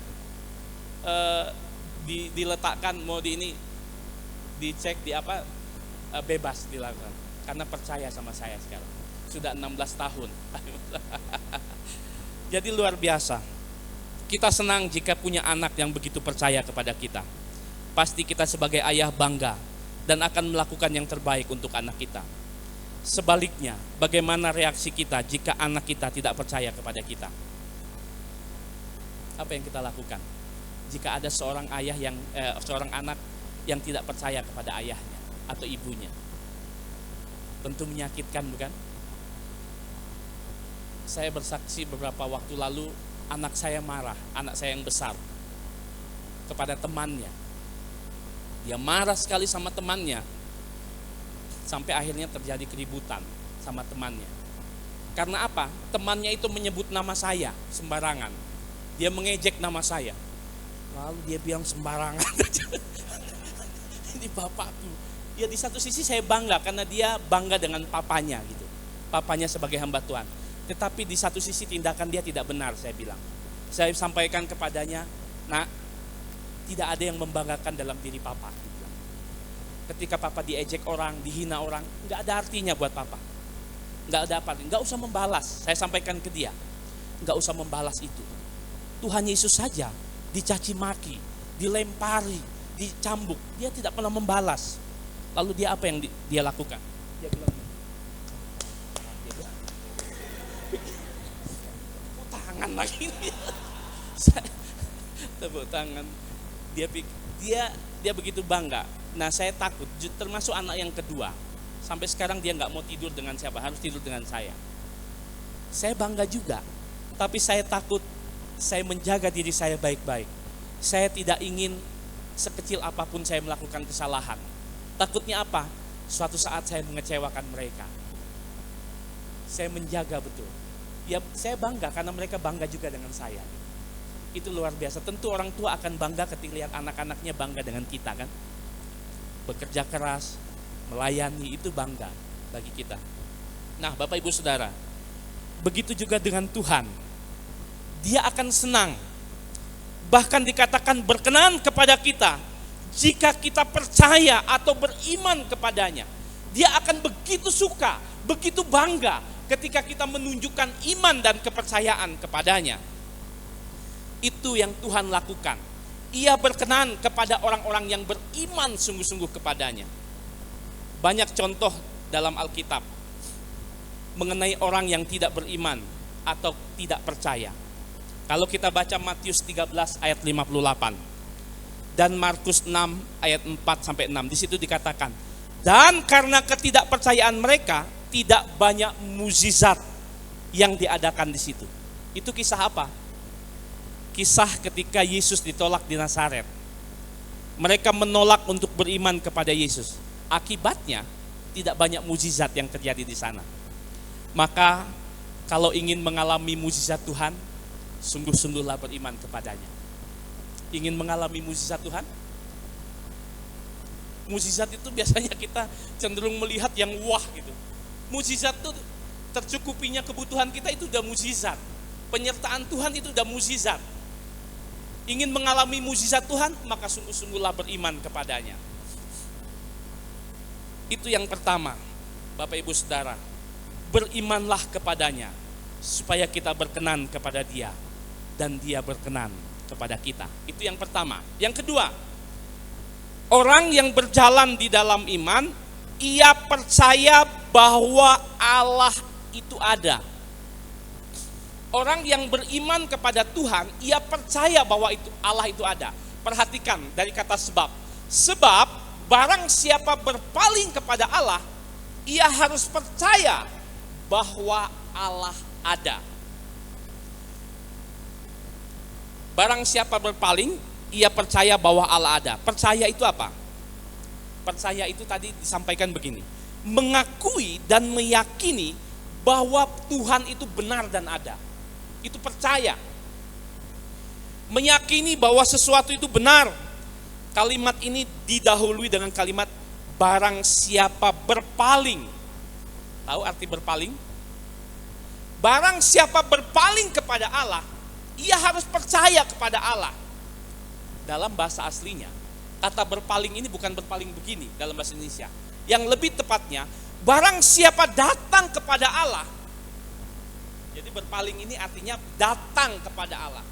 diletakkan, mau dicek di apa, bebas dilakukan. Karena percaya sama saya sekarang. Sudah 16 tahun. Jadi luar biasa. Kita senang jika punya anak yang begitu percaya kepada kita. Pasti kita sebagai ayah bangga dan akan melakukan yang terbaik untuk anak kita. Sebaliknya, bagaimana reaksi kita jika anak kita tidak percaya kepada kita? Apa yang kita lakukan? Jika ada seorang anak yang tidak percaya kepada ayahnya atau ibunya, tentu menyakitkan, bukan? Saya bersaksi beberapa waktu lalu, anak saya marah, anak saya yang besar, kepada temannya. Dia marah sekali sama temannya, sampai akhirnya terjadi keributan sama temannya. Karena apa? Temannya itu menyebut nama saya sembarangan. Dia mengejek nama saya. Lalu dia bilang sembarangan. Ini bapakku. Ya di satu sisi saya bangga karena dia bangga dengan papanya gitu. Papanya sebagai hamba Tuhan. Tetapi di satu sisi tindakan dia tidak benar, saya bilang. Saya sampaikan kepadanya, nak, tidak ada yang membanggakan dalam diri papa. Ketika papa diejek orang, dihina orang, nggak ada artinya buat papa. Nggak ada apa, nggak usah membalas. Saya sampaikan ke dia, nggak usah membalas itu. Tuhan Yesus saja dicaci maki, dilempari, dicambuk, dia tidak pernah membalas. Lalu dia apa yang dia lakukan? Dia bilang, tepuk tangan lagi. Tepuk tangan. Dia begitu bangga. Nah saya takut, termasuk anak yang kedua. Sampai sekarang dia nggak mau tidur dengan siapa, harus tidur dengan saya. Saya bangga juga, tapi saya takut saya menjaga diri saya baik-baik. Saya tidak ingin sekecil apapun saya melakukan kesalahan. Takutnya apa? Suatu saat saya mengecewakan mereka. Saya menjaga betul. Ya, saya bangga karena mereka bangga juga dengan saya. Itu luar biasa. Tentu orang tua akan bangga ketika lihat anak-anaknya bangga dengan kita kan. Bekerja keras, melayani, itu bangga bagi kita. Nah, Bapak Ibu Saudara, begitu juga dengan Tuhan. Dia akan senang. Bahkan dikatakan berkenan kepada kita jika kita percaya atau beriman kepadanya. Dia akan begitu suka, begitu bangga ketika kita menunjukkan iman dan kepercayaan kepadanya. Itu yang Tuhan lakukan. Ia berkenan kepada orang-orang yang beriman sungguh-sungguh kepadanya. Banyak contoh dalam Alkitab mengenai orang yang tidak beriman atau tidak percaya. Kalau kita baca Matius 13 ayat 58 dan Markus 6 ayat 4-6, di situ dikatakan, dan karena ketidakpercayaan mereka tidak banyak mukjizat yang diadakan di situ. Itu kisah apa? Kisah ketika Yesus ditolak di Nazaret. Mereka menolak untuk beriman kepada Yesus. Akibatnya tidak banyak mukjizat yang terjadi di sana. Maka kalau ingin mengalami mukjizat Tuhan, sungguh-sungguhlah beriman kepadanya. Ingin mengalami mukjizat Tuhan? Mukjizat itu biasanya kita cenderung melihat yang wah gitu. Mukjizat itu tercukupinya kebutuhan kita, itu udah mukjizat. Penyertaan Tuhan itu udah mukjizat. Ingin mengalami mukjizat Tuhan, maka sungguh-sungguhlah beriman kepadanya. Itu yang pertama, Bapak Ibu Saudara. Berimanlah kepadanya supaya kita berkenan kepada Dia dan Dia berkenan kepada kita. Itu yang pertama. Yang kedua, orang yang berjalan di dalam iman, ia percaya bahwa Allah itu ada. Orang yang beriman kepada Tuhan, ia percaya bahwa Allah itu ada. Perhatikan dari kata sebab. Sebab barang siapa berpaling kepada Allah, ia harus percaya bahwa Allah ada. Barang siapa berpaling, ia percaya bahwa Allah ada. Percaya itu apa? Percaya itu tadi disampaikan begini. Mengakui dan meyakini bahwa Tuhan itu benar dan ada. Itu percaya. Meyakini bahwa sesuatu itu benar. Kalimat ini didahului dengan kalimat barang siapa berpaling. Tahu arti berpaling? Barang siapa berpaling kepada Allah, ia harus percaya kepada Allah. Dalam bahasa aslinya, kata berpaling ini bukan berpaling begini dalam bahasa Indonesia. Yang lebih tepatnya, barang siapa datang kepada Allah. Jadi berpaling ini artinya datang kepada Allah.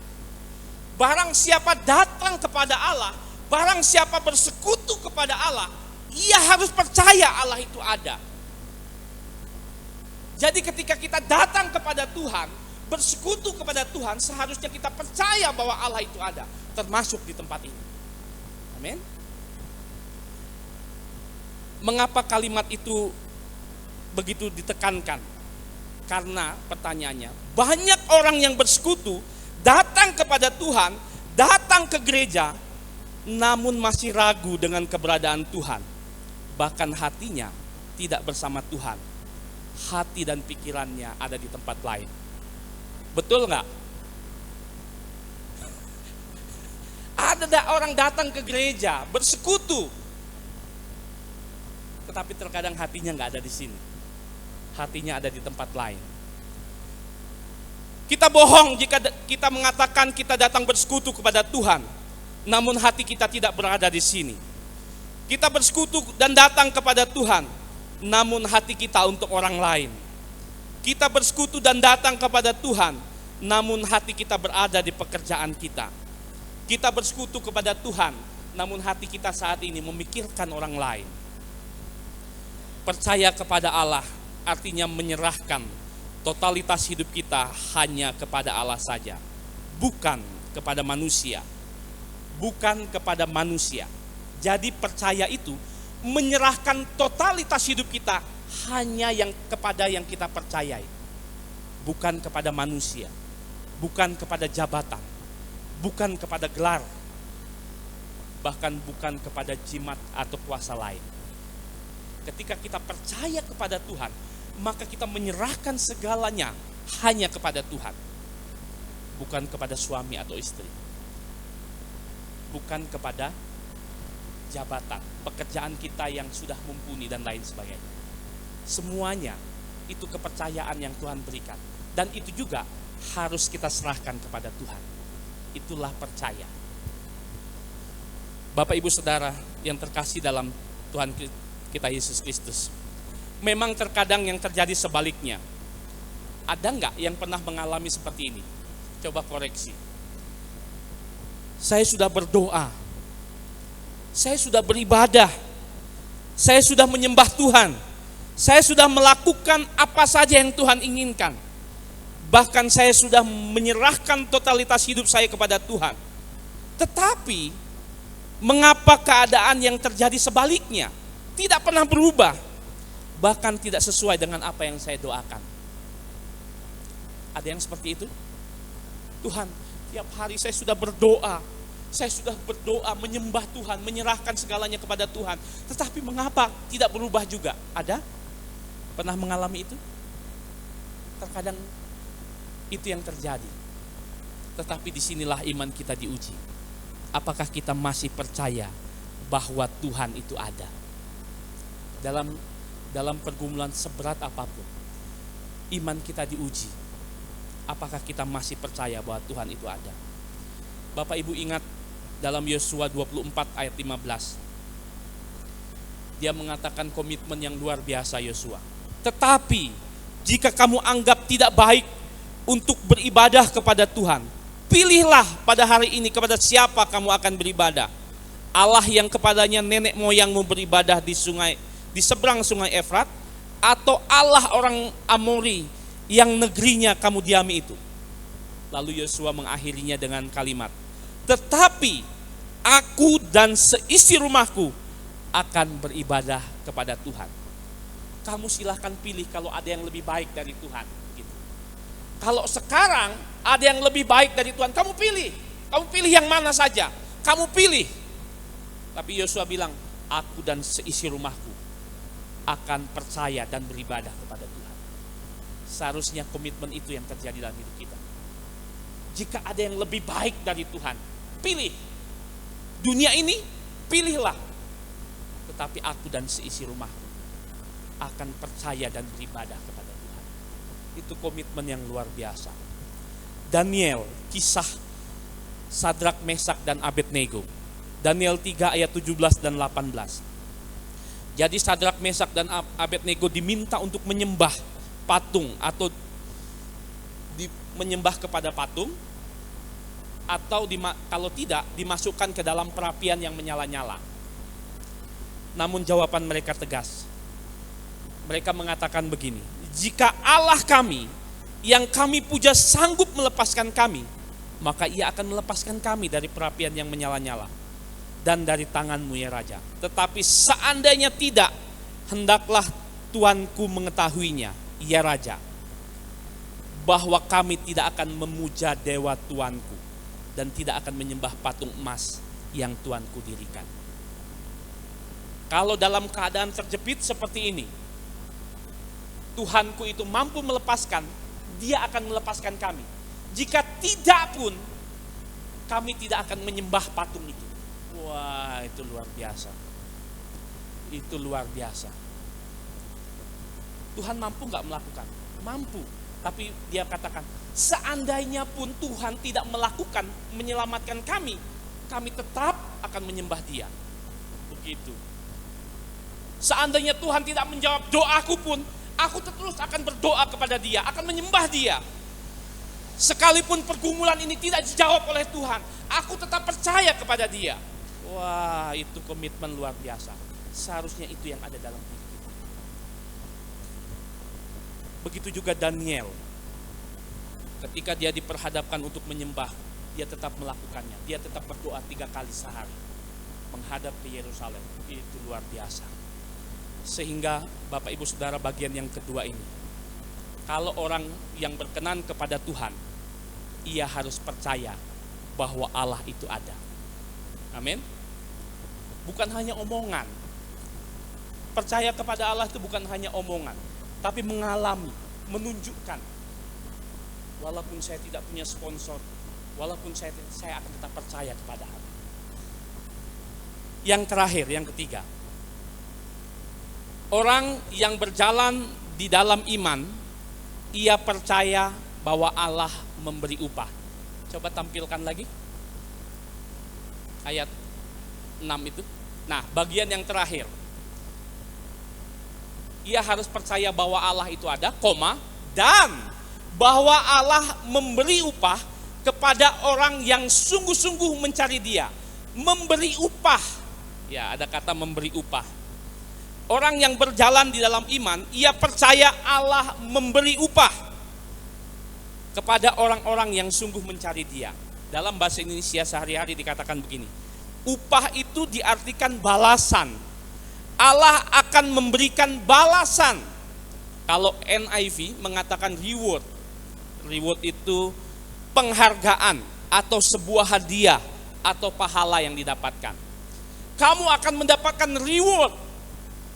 Barang siapa datang kepada Allah, barang siapa bersekutu kepada Allah, ia harus percaya Allah itu ada. Jadi ketika kita datang kepada Tuhan, bersekutu kepada Tuhan, seharusnya kita percaya bahwa Allah itu ada, termasuk di tempat ini. Amin. Mengapa kalimat itu begitu ditekankan? Karena pertanyaannya, banyak orang yang bersekutu, datang kepada Tuhan, datang ke gereja, namun masih ragu dengan keberadaan Tuhan. Bahkan hatinya tidak bersama Tuhan. Hati dan pikirannya ada di tempat lain. Betul nggak? Ada orang datang ke gereja, bersekutu, tetapi terkadang hatinya nggak ada di sini. Hatinya ada di tempat lain. Kita bohong jika kita mengatakan kita datang bersekutu kepada Tuhan, namun hati kita tidak berada di sini. Kita bersekutu dan datang kepada Tuhan, namun hati kita untuk orang lain. Kita bersekutu dan datang kepada Tuhan, namun hati kita berada di pekerjaan kita. Kita bersekutu kepada Tuhan, namun hati kita saat ini memikirkan orang lain. Percaya kepada Allah artinya menyerahkan totalitas hidup kita hanya kepada Allah saja, bukan kepada manusia. Bukan kepada manusia. Jadi percaya itu menyerahkan totalitas hidup kita hanya kepada yang kita percayai, bukan kepada manusia, bukan kepada jabatan, bukan kepada gelar, bahkan bukan kepada jimat atau kuasa lain. Ketika kita percaya kepada Tuhan, maka kita menyerahkan segalanya hanya kepada Tuhan, bukan kepada suami atau istri, bukan kepada jabatan, pekerjaan kita yang sudah mumpuni dan lain sebagainya. Semuanya itu kepercayaan yang Tuhan berikan, dan itu juga harus kita serahkan kepada Tuhan. Itulah percaya. Bapak Ibu Saudara yang terkasih dalam Tuhan kita Yesus Kristus, memang terkadang yang terjadi sebaliknya. Ada nggak yang pernah mengalami seperti ini? Coba koreksi. Saya sudah berdoa, saya sudah beribadah, saya sudah menyembah Tuhan, saya sudah melakukan apa saja yang Tuhan inginkan. Bahkan saya sudah menyerahkan totalitas hidup saya kepada Tuhan. Tetapi mengapa keadaan yang terjadi sebaliknya tidak pernah berubah, bahkan tidak sesuai dengan apa yang saya doakan? Ada yang seperti itu? Tuhan, tiap hari saya sudah berdoa, menyembah Tuhan, menyerahkan segalanya kepada Tuhan, tetapi mengapa tidak berubah juga? Ada? Pernah mengalami itu? Terkadang itu yang terjadi. Tetapi disinilah iman kita diuji. Apakah kita masih percaya bahwa Tuhan itu ada? Dalam pergumulan seberat apapun, iman kita diuji. Apakah kita masih percaya bahwa Tuhan itu ada? Bapak Ibu ingat dalam Yosua 24 ayat 15. Dia mengatakan komitmen yang luar biasa Yosua. Tetapi jika kamu anggap tidak baik untuk beribadah kepada Tuhan, pilihlah pada hari ini kepada siapa kamu akan beribadah. Allah yang kepadanya nenek moyangmu beribadah di seberang sungai Efrat, atau Allah orang Amori yang negerinya kamu diami itu. Lalu Yosua mengakhirinya dengan kalimat, tetapi aku dan seisi rumahku akan beribadah kepada Tuhan. Kamu silahkan pilih kalau ada yang lebih baik dari Tuhan. Gitu. Kalau sekarang ada yang lebih baik dari Tuhan, kamu pilih. Kamu pilih yang mana saja. Kamu pilih. Tapi Yosua bilang, aku dan seisi rumahku akan percaya dan beribadah kepada Tuhan. Seharusnya komitmen itu yang terjadi dalam hidup kita. Jika ada yang lebih baik dari Tuhan, pilih. Dunia ini, pilihlah. Tetapi aku dan seisi rumahku akan percaya dan beribadah kepada Tuhan. Itu komitmen yang luar biasa. Daniel, kisah Sadrak, Mesak, dan Abednego. Daniel 3 ayat 17 dan 18. Jadi Sadrak, Mesak, dan Abednego diminta untuk menyembah patung atau menyembah kepada patung, atau kalau tidak dimasukkan ke dalam perapian yang menyala-nyala. Namun jawaban mereka tegas. Mereka mengatakan begini, jika Allah kami yang kami puja sanggup melepaskan kami, maka ia akan melepaskan kami dari perapian yang menyala-nyala dan dari tanganmu ya Raja. Tetapi seandainya tidak, hendaklah Tuanku mengetahuinya ya Raja, bahwa kami tidak akan memuja dewa Tuanku dan tidak akan menyembah patung emas yang Tuanku dirikan. Kalau dalam keadaan terjepit seperti ini, Tuhanku itu mampu melepaskan, dia akan melepaskan kami. Jika tidak pun, kami tidak akan menyembah patung itu. Wah, itu luar biasa. Itu luar biasa. Tuhan mampu gak melakukan? Mampu. Tapi dia katakan, seandainya pun Tuhan tidak melakukan, menyelamatkan kami, kami tetap akan menyembah dia. Begitu. Seandainya Tuhan tidak menjawab doaku pun, aku terus akan berdoa kepada dia, akan menyembah dia. Sekalipun pergumulan ini tidak dijawab oleh Tuhan, aku tetap percaya kepada dia. Wah, itu komitmen luar biasa. Seharusnya itu yang ada dalam hidup kita. Begitu juga Daniel. Ketika dia diperhadapkan untuk menyembah, dia tetap melakukannya. Dia tetap berdoa 3 kali sehari menghadap ke Yerusalem. Itu luar biasa. Sehingga Bapak Ibu Saudara, bagian yang kedua ini, kalau orang yang berkenan kepada Tuhan, ia harus percaya bahwa Allah itu ada. Amin. Bukan hanya omongan. Percaya kepada Allah itu bukan hanya omongan, tapi mengalami, menunjukkan. Walaupun saya tidak punya sponsor, walaupun saya akan tetap percaya kepada Allah. Yang terakhir, yang ketiga. Orang yang berjalan di dalam iman, ia percaya bahwa Allah memberi upah. Coba tampilkan lagi. Ayat 6 itu. Nah, bagian yang terakhir. Ia harus percaya bahwa Allah itu ada, dan bahwa Allah memberi upah kepada orang yang sungguh-sungguh mencari Dia. Memberi upah. Ya, ada kata memberi upah. Orang yang berjalan di dalam iman, ia percaya Allah memberi upah kepada orang-orang yang sungguh mencari Dia. Dalam bahasa Indonesia sehari-hari dikatakan begini. Upah itu diartikan balasan. Allah akan memberikan balasan. Kalau NIV mengatakan reward. Reward itu penghargaan atau sebuah hadiah atau pahala yang didapatkan. Kamu akan mendapatkan reward.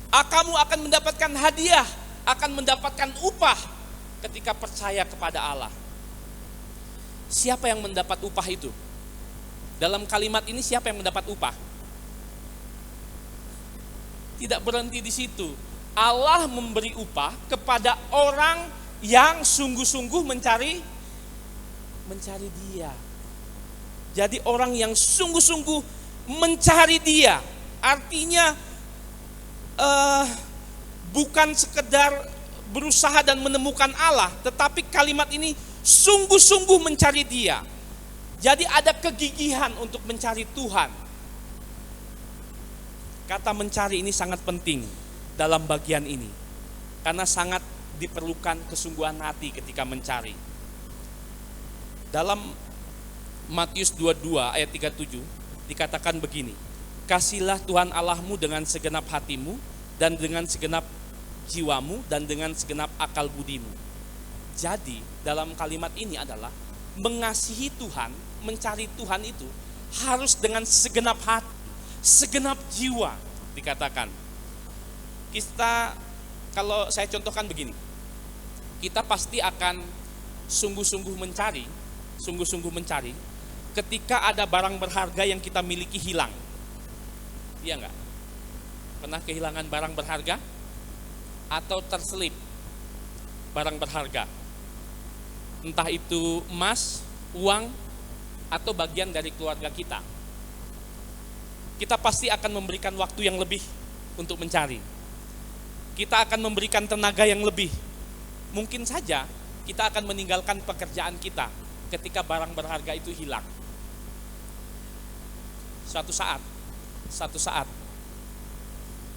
Kamu akan mendapatkan hadiah, akan mendapatkan upah ketika percaya kepada Allah. Siapa yang mendapat upah itu? Dalam kalimat ini siapa yang mendapat upah? Tidak berhenti di situ. Allah memberi upah kepada orang yang sungguh-sungguh mencari Dia. Jadi orang yang sungguh-sungguh mencari Dia, artinya bukan sekedar berusaha dan menemukan Allah, tetapi kalimat ini sungguh-sungguh mencari Dia. Jadi ada kegigihan untuk mencari Tuhan. Kata mencari ini sangat penting dalam bagian ini, karena sangat diperlukan kesungguhan hati ketika mencari. Dalam Matius 22 ayat 37 dikatakan begini, kasihlah Tuhan Allahmu dengan segenap hatimu dan dengan segenap jiwamu dan dengan segenap akal budimu. Jadi dalam kalimat ini adalah mengasihi Tuhan, mencari Tuhan itu harus dengan segenap hati, segenap jiwa dikatakan. Kalau saya contohkan begini, kita pasti akan sungguh-sungguh mencari ketika ada barang berharga yang kita miliki hilang. Iya enggak? Pernah kehilangan barang berharga? Atau terselip barang berharga? Entah itu emas, uang, atau bagian dari keluarga kita. Kita pasti akan memberikan waktu yang lebih untuk mencari. Kita akan memberikan tenaga yang lebih. Mungkin saja kita akan meninggalkan pekerjaan kita ketika barang berharga itu hilang. Suatu saat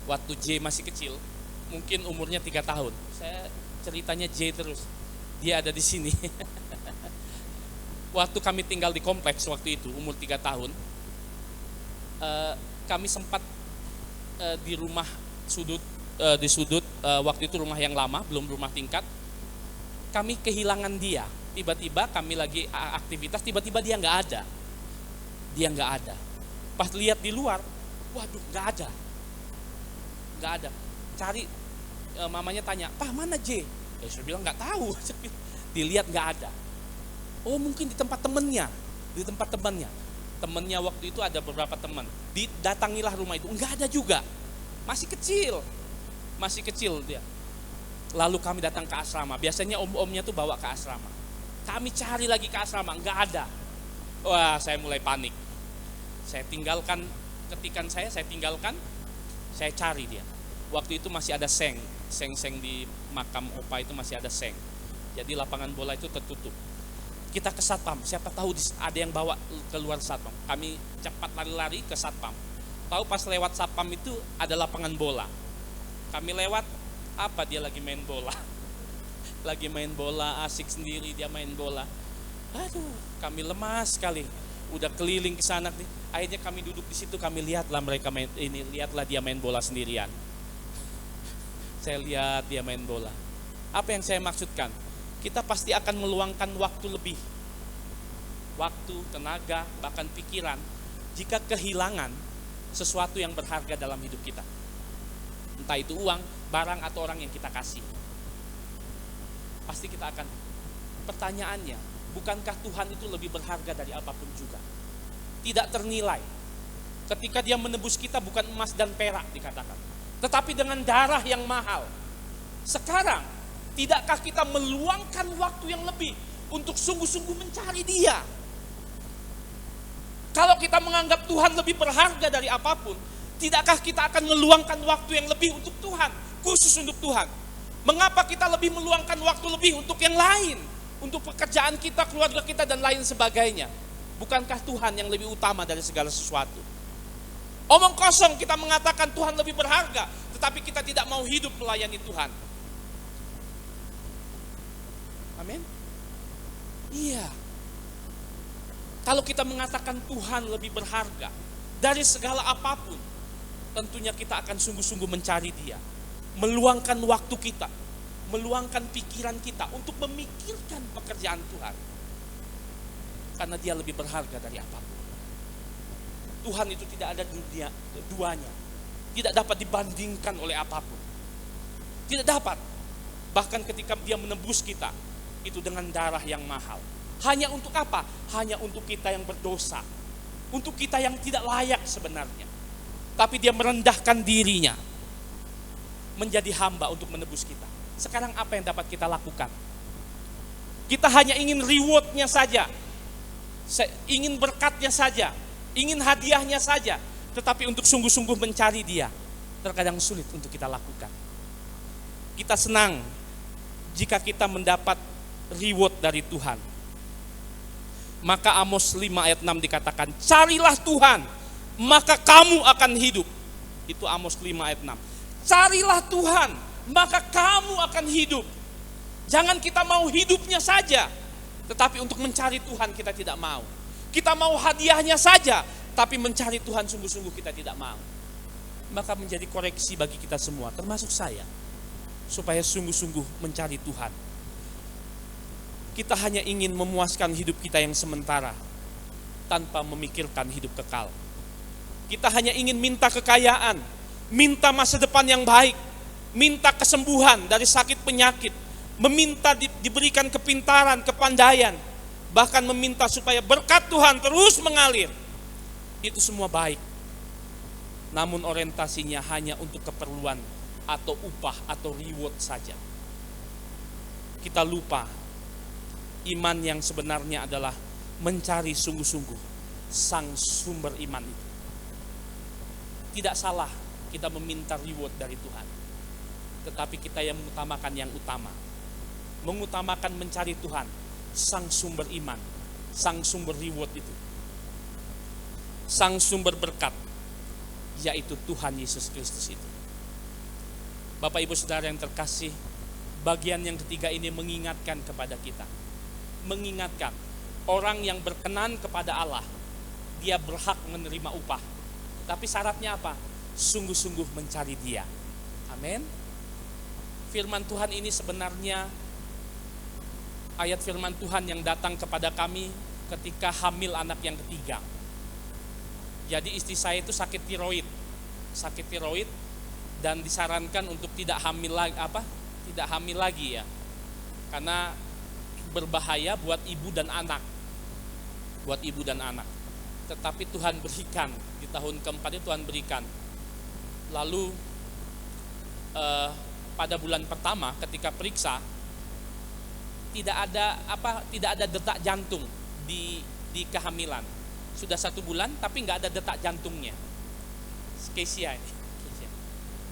waktu J masih kecil, mungkin umurnya 3 tahun. Saya ceritanya J terus. Dia ada di sini. Waktu kami tinggal di kompleks waktu itu, umur 3 tahun, kami sempat di rumah di sudut, waktu itu rumah yang lama, belum rumah tingkat. Kami kehilangan dia. Tiba-tiba kami lagi aktivitas, tiba-tiba dia nggak ada. Pas lihat di luar, waduh nggak ada. Cari, mamanya tanya, "Pak, mana J?" Saya bilang nggak tahu. Dilihat nggak ada. Oh, mungkin di tempat temennya. Temennya waktu itu ada beberapa teman. Datangilah rumah itu, nggak ada juga. Masih kecil dia. Lalu kami datang ke asrama. Biasanya om-omnya tuh bawa ke asrama. Kami cari lagi ke asrama, nggak ada. Wah, saya mulai panik. Saya tinggalkan ketikan saya cari dia. Waktu itu masih ada seng di makam opa itu masih ada seng. Jadi lapangan bola itu tertutup. Kita ke satpam, siapa tahu ada yang bawa keluar satpam. Kami cepat lari-lari ke satpam. Tahu pas lewat satpam itu ada lapangan bola. Kami lewat, apa dia lagi main bola. Lagi main bola, asik sendiri dia main bola. Aduh, kami lemas sekali. Udah keliling ke sana, akhirnya kami duduk di situ, kami lihatlah dia main bola sendirian. Saya lihat dia main bola. Apa yang saya maksudkan? Kita pasti akan meluangkan waktu lebih waktu, tenaga, bahkan pikiran, jika kehilangan sesuatu yang berharga dalam hidup kita. Entah itu uang, barang, atau orang yang kita kasih. Pasti kita akan, pertanyaannya, bukankah Tuhan itu lebih berharga dari apapun juga? Tidak ternilai. Ketika dia menebus kita bukan emas dan perak dikatakan, tetapi dengan darah yang mahal. Sekarang, tidakkah kita meluangkan waktu yang lebih untuk sungguh-sungguh mencari Dia? Kalau kita menganggap Tuhan lebih berharga dari apapun, tidakkah kita akan meluangkan waktu yang lebih untuk Tuhan, khusus untuk Tuhan? Mengapa kita lebih meluangkan waktu lebih untuk yang lain, untuk pekerjaan kita, keluarga kita, dan lain sebagainya? Bukankah Tuhan yang lebih utama dari segala sesuatu? Omong kosong kita mengatakan Tuhan lebih berharga, tetapi kita tidak mau hidup melayani Tuhan. Amin. Iya. Kalau kita mengatakan Tuhan lebih berharga dari segala apapun, tentunya kita akan sungguh-sungguh mencari Dia, meluangkan waktu kita, meluangkan pikiran kita untuk memikirkan pekerjaan Tuhan, karena Dia lebih berharga dari apapun. Tuhan itu tidak ada duanya, tidak dapat dibandingkan oleh apapun, tidak dapat. Bahkan ketika Dia menebus kita, itu dengan darah yang mahal. Hanya untuk apa? Hanya untuk kita yang berdosa, untuk kita yang tidak layak sebenarnya. Tapi Dia merendahkan dirinya, menjadi hamba untuk menebus kita. Sekarang apa yang dapat kita lakukan? Kita hanya ingin rewardnya saja, ingin berkatnya saja, ingin hadiahnya saja. Tetapi untuk sungguh-sungguh mencari Dia, terkadang sulit untuk kita lakukan. Kita senang jika kita mendapat reward dari Tuhan. Maka Amos 5 ayat 6 dikatakan, carilah Tuhan, maka kamu akan hidup. Itu Amos 5 ayat 6. Carilah Tuhan, maka kamu akan hidup. Jangan kita mau hidupnya saja, tetapi untuk mencari Tuhan kita tidak mau. Kita mau hadiahnya saja, tapi mencari Tuhan sungguh-sungguh kita tidak mau. Maka menjadi koreksi bagi kita semua, termasuk saya, supaya sungguh-sungguh mencari Tuhan. Kita hanya ingin memuaskan hidup kita yang sementara, tanpa memikirkan hidup kekal. Kita hanya ingin minta kekayaan, minta masa depan yang baik, minta kesembuhan dari sakit penyakit, meminta diberikan kepintaran, kepandaian, bahkan meminta supaya berkat Tuhan terus mengalir. Itu semua baik. Namun orientasinya hanya untuk keperluan atau upah atau reward saja. Kita lupa iman yang sebenarnya adalah mencari sungguh-sungguh sang sumber iman itu. Tidak salah kita meminta reward dari Tuhan, tetapi kita yang mengutamakan yang utama, mengutamakan mencari Tuhan, sang sumber iman, sang sumber reward itu, sang sumber berkat, yaitu Tuhan Yesus Kristus itu. Bapak Ibu Saudara yang terkasih, bagian yang ketiga ini mengingatkan kepada kita, mengingatkan orang yang berkenan kepada Allah, dia berhak menerima upah. Tapi syaratnya apa? Sungguh-sungguh mencari Dia. Amin. Firman Tuhan ini sebenarnya ayat firman Tuhan yang datang kepada kami ketika hamil anak yang ketiga. Jadi istri saya itu sakit tiroid dan disarankan untuk tidak hamil lagi ya, karena berbahaya buat ibu dan anak. Tetapi Tuhan berikan, di tahun keempat itu Tuhan berikan. Lalu pada bulan pertama ketika periksa, tidak ada detak jantung di kehamilan. Sudah 1 bulan tapi nggak ada detak jantungnya. Kesia ini.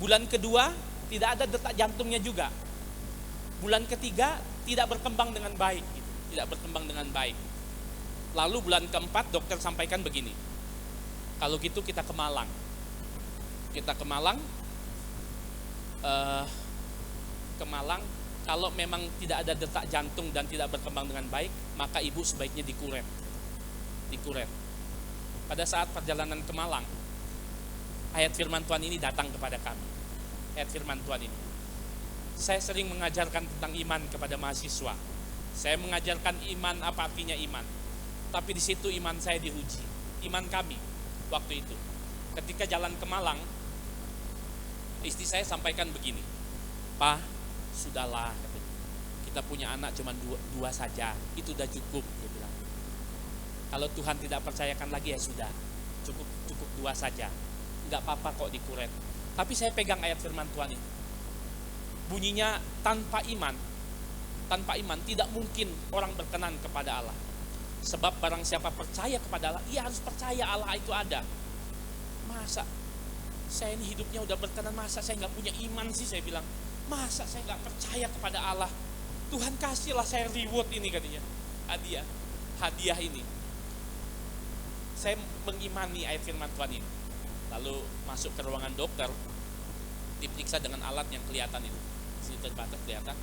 Bulan kedua tidak ada detak jantungnya juga. Bulan ketiga tidak berkembang dengan baik, Lalu bulan keempat dokter sampaikan begini, kalau gitu kita ke Malang. Kalau memang tidak ada detak jantung dan tidak berkembang dengan baik, maka ibu sebaiknya dikuret. Pada saat perjalanan ke Malang, ayat firman Tuhan ini datang kepada kami. Ayat firman Tuhan ini, saya sering mengajarkan tentang iman kepada mahasiswa. Saya mengajarkan iman, apa artinya iman. Tapi di situ iman saya diuji. Iman kami waktu itu. Ketika jalan ke Malang, istri saya sampaikan begini, "Pak, sudahlah, kita punya anak cuma dua saja, itu udah cukup," dia bilang. "Kalau Tuhan tidak percayakan lagi ya sudah, cukup 2 saja, nggak apa-apa kok dikuret." Tapi saya pegang ayat firman Tuhan itu. Bunyinya tanpa iman tidak mungkin orang berkenan kepada Allah. Sebab barang siapa percaya kepada Allah, ia harus percaya Allah itu ada. Masa saya ini hidupnya udah berkenan, masa saya nggak punya iman sih, saya bilang. Masa saya nggak percaya kepada Allah? Tuhan kasihlah saya reward ini, katanya. Hadiah ini. Saya mengimani ayat firman Tuhan ini. Lalu masuk ke ruangan dokter, diperiksa dengan alat yang kelihatan itu. Sini terbatas kelihatan.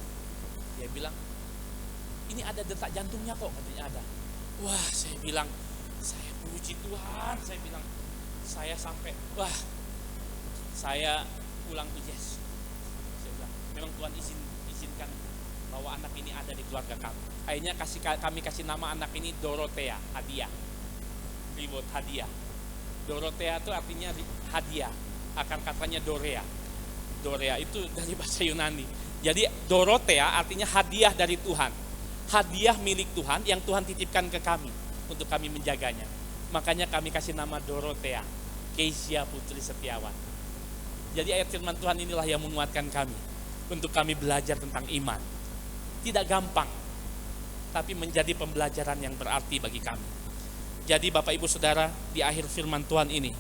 Dia bilang, "Ini ada detak jantungnya kok," katanya ada. Wah, saya bilang, saya puji Tuhan, saya bilang, saya sampai, saya pulang ke Yesus. Saya bilang, memang Tuhan izinkan bahwa anak ini ada di keluarga kami. Akhirnya kami kasih nama anak ini Dorothea, hadiah. Reward, hadiah. Dorothea itu artinya hadiah, akar katanya Dorea. Dorea itu dari bahasa Yunani. Jadi Dorothea artinya hadiah dari Tuhan. Hadiah milik Tuhan yang Tuhan titipkan ke kami untuk kami menjaganya. Makanya kami kasih nama Dorothea, Keisha Putri Setiawan. Jadi ayat firman Tuhan inilah yang menguatkan kami untuk kami belajar tentang iman. Tidak gampang, tapi menjadi pembelajaran yang berarti bagi kami. Jadi Bapak Ibu Saudara, di akhir firman Tuhan ini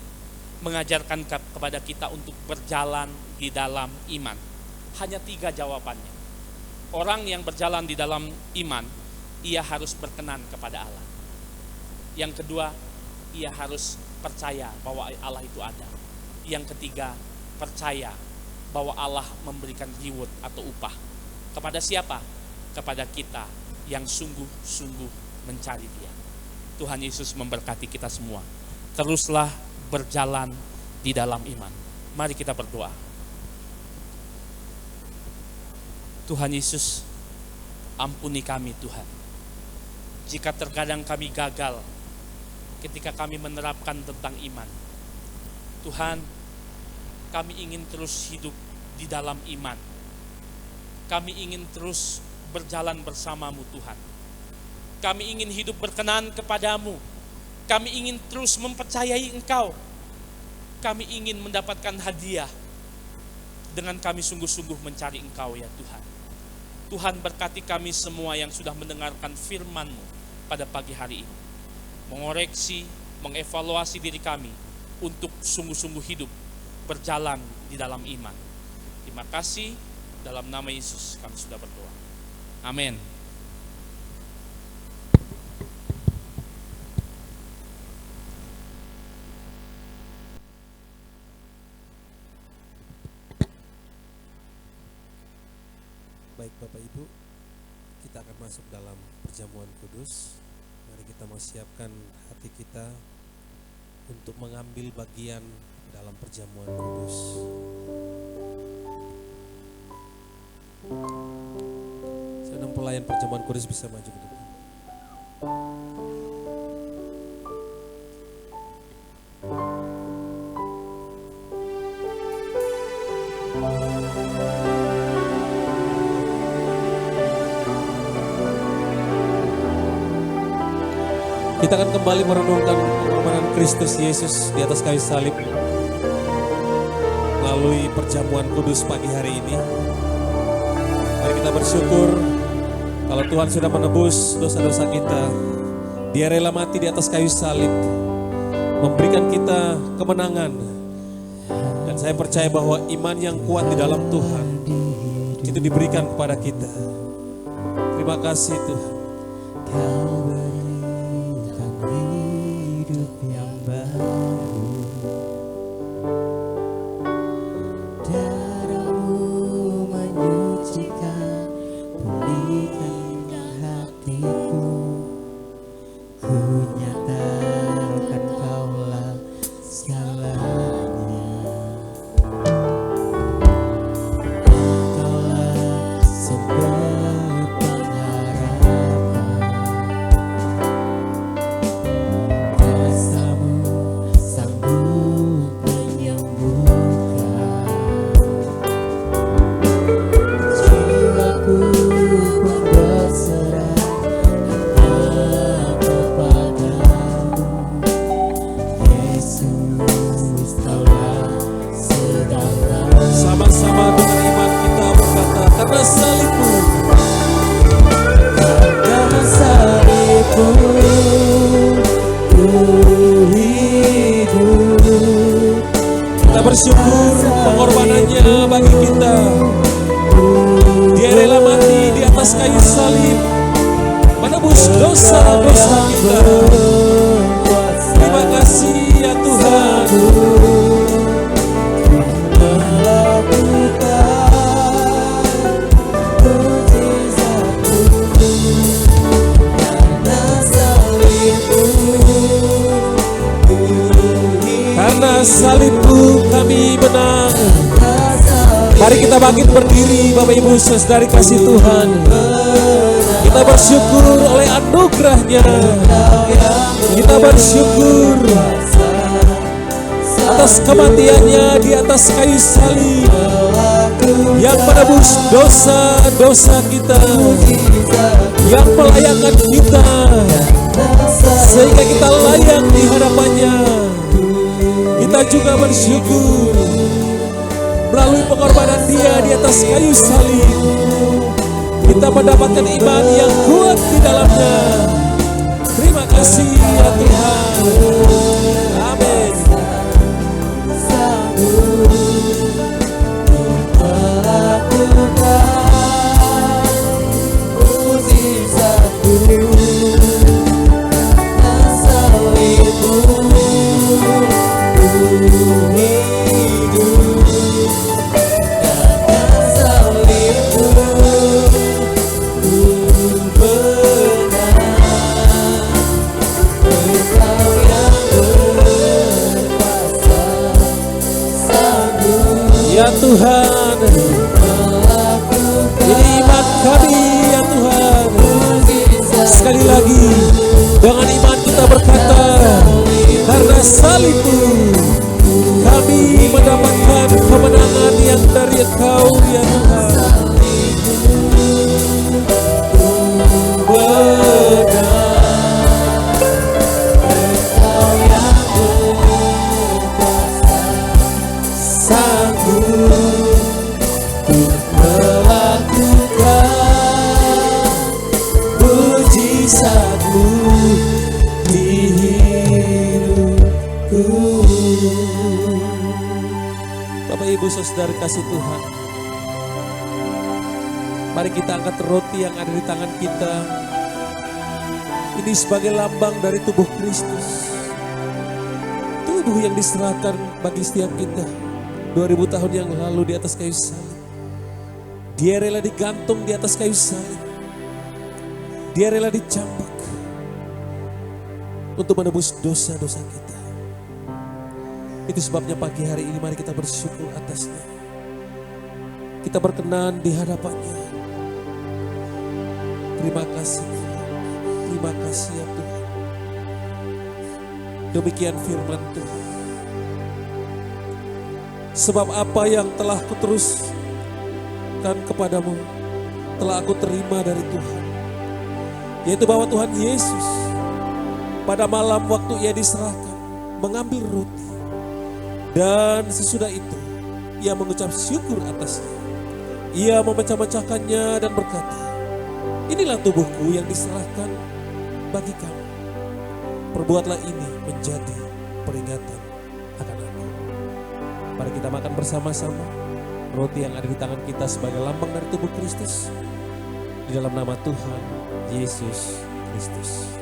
mengajarkan kepada kita untuk berjalan di dalam iman. Hanya 3 jawabannya. Orang yang berjalan di dalam iman, ia harus berkenan kepada Allah. Yang kedua, ia harus percaya bahwa Allah itu ada. Yang ketiga, percaya bahwa Allah memberikan reward atau upah. Kepada siapa? Kepada kita yang sungguh-sungguh mencari Dia. Tuhan Yesus memberkati kita semua. Teruslah berjalan di dalam iman. Mari kita berdoa. Tuhan Yesus, ampuni kami Tuhan. Jika terkadang kami gagal ketika kami menerapkan tentang iman. Tuhan, kami ingin terus hidup di dalam iman. Kami ingin terus berjalan bersama-Mu Tuhan. Kami ingin hidup berkenan kepadamu. Kami ingin terus mempercayai Engkau. Kami ingin mendapatkan hadiah dengan kami sungguh-sungguh mencari Engkau ya Tuhan. Tuhan berkati kami semua yang sudah mendengarkan firman-Mu pada pagi hari ini. Mengoreksi, mengevaluasi diri kami untuk sungguh-sungguh hidup berjalan di dalam iman. Terima kasih, dalam nama Yesus kami sudah berdoa. Amin. Baik Bapak Ibu, kita akan masuk dalam perjamuan kudus. Mari kita mau siapkan hati kita untuk mengambil bagian dalam perjamuan kudus. Sedang pelayan perjamuan kudus bisa maju ke depan. Kita akan kembali merenungkan pengorbanan Kristus Yesus di atas kayu salib melalui perjamuan kudus pagi hari ini. Mari kita bersyukur kalau Tuhan sudah menebus dosa-dosa kita. Dia rela mati di atas kayu salib, memberikan kita kemenangan. Dan saya percaya bahwa iman yang kuat di dalam Tuhan itu diberikan kepada kita. Terima kasih Tuhan. Kita bersyukur pengorbanannya bagi kita. Dia rela mati di atas kayu salib, menebus dosa-dosa kita. Terima kasih ya Tuhan. Karena salibmu kami menang. Mari kita bangkit berdiri, Bapak Ibu Saudari kasih Tuhan. Kita bersyukur oleh anugerahnya. Kita bersyukur atas kematiannya di atas kayu salib yang menebus dosa-dosa kita, yang melayakkan kita sehingga kita layak di hadapannya. Kita juga bersyukur melalui pengorbanan Dia di atas kayu salib, kita mendapatkan iman yang kuat di dalamnya. Terima kasih ya Tuhan. Amin. Ya Tuhan, ini iman kami ya Tuhan. Sekali lagi dengan iman kita berkata, karena salib-Mu kami mendapatkan kemenangan yang dari Engkau ya Tuhan. Bapak Ibu Saudara kasih Tuhan, mari kita angkat roti yang ada di tangan kita. Ini sebagai lambang dari tubuh Kristus, tubuh yang diserahkan bagi setiap kita 2000 tahun yang lalu di atas kayu salib. Dia rela digantung di atas kayu salib, Dia rela dicambuk untuk menebus dosa-dosa kita. Itu sebabnya pagi hari ini mari kita bersyukur atasnya. Kita berkenan di hadapannya. Terima kasih Tuhan. Terima kasih ya Tuhan. Demikian firman Tuhan. Sebab apa yang telah kuteruskan kepadamu telah aku terima dari Tuhan. Yaitu bahwa Tuhan Yesus pada malam waktu Ia diserahkan mengambil roti. Dan sesudah itu, Ia mengucap syukur atasnya. Ia memecah-mecahkannya dan berkata, inilah tubuhku yang diserahkan bagi kamu. Perbuatlah ini menjadi peringatan akan aku. Mari kita makan bersama-sama roti yang ada di tangan kita sebagai lambang dari tubuh Kristus. Di dalam nama Tuhan Yesus Kristus.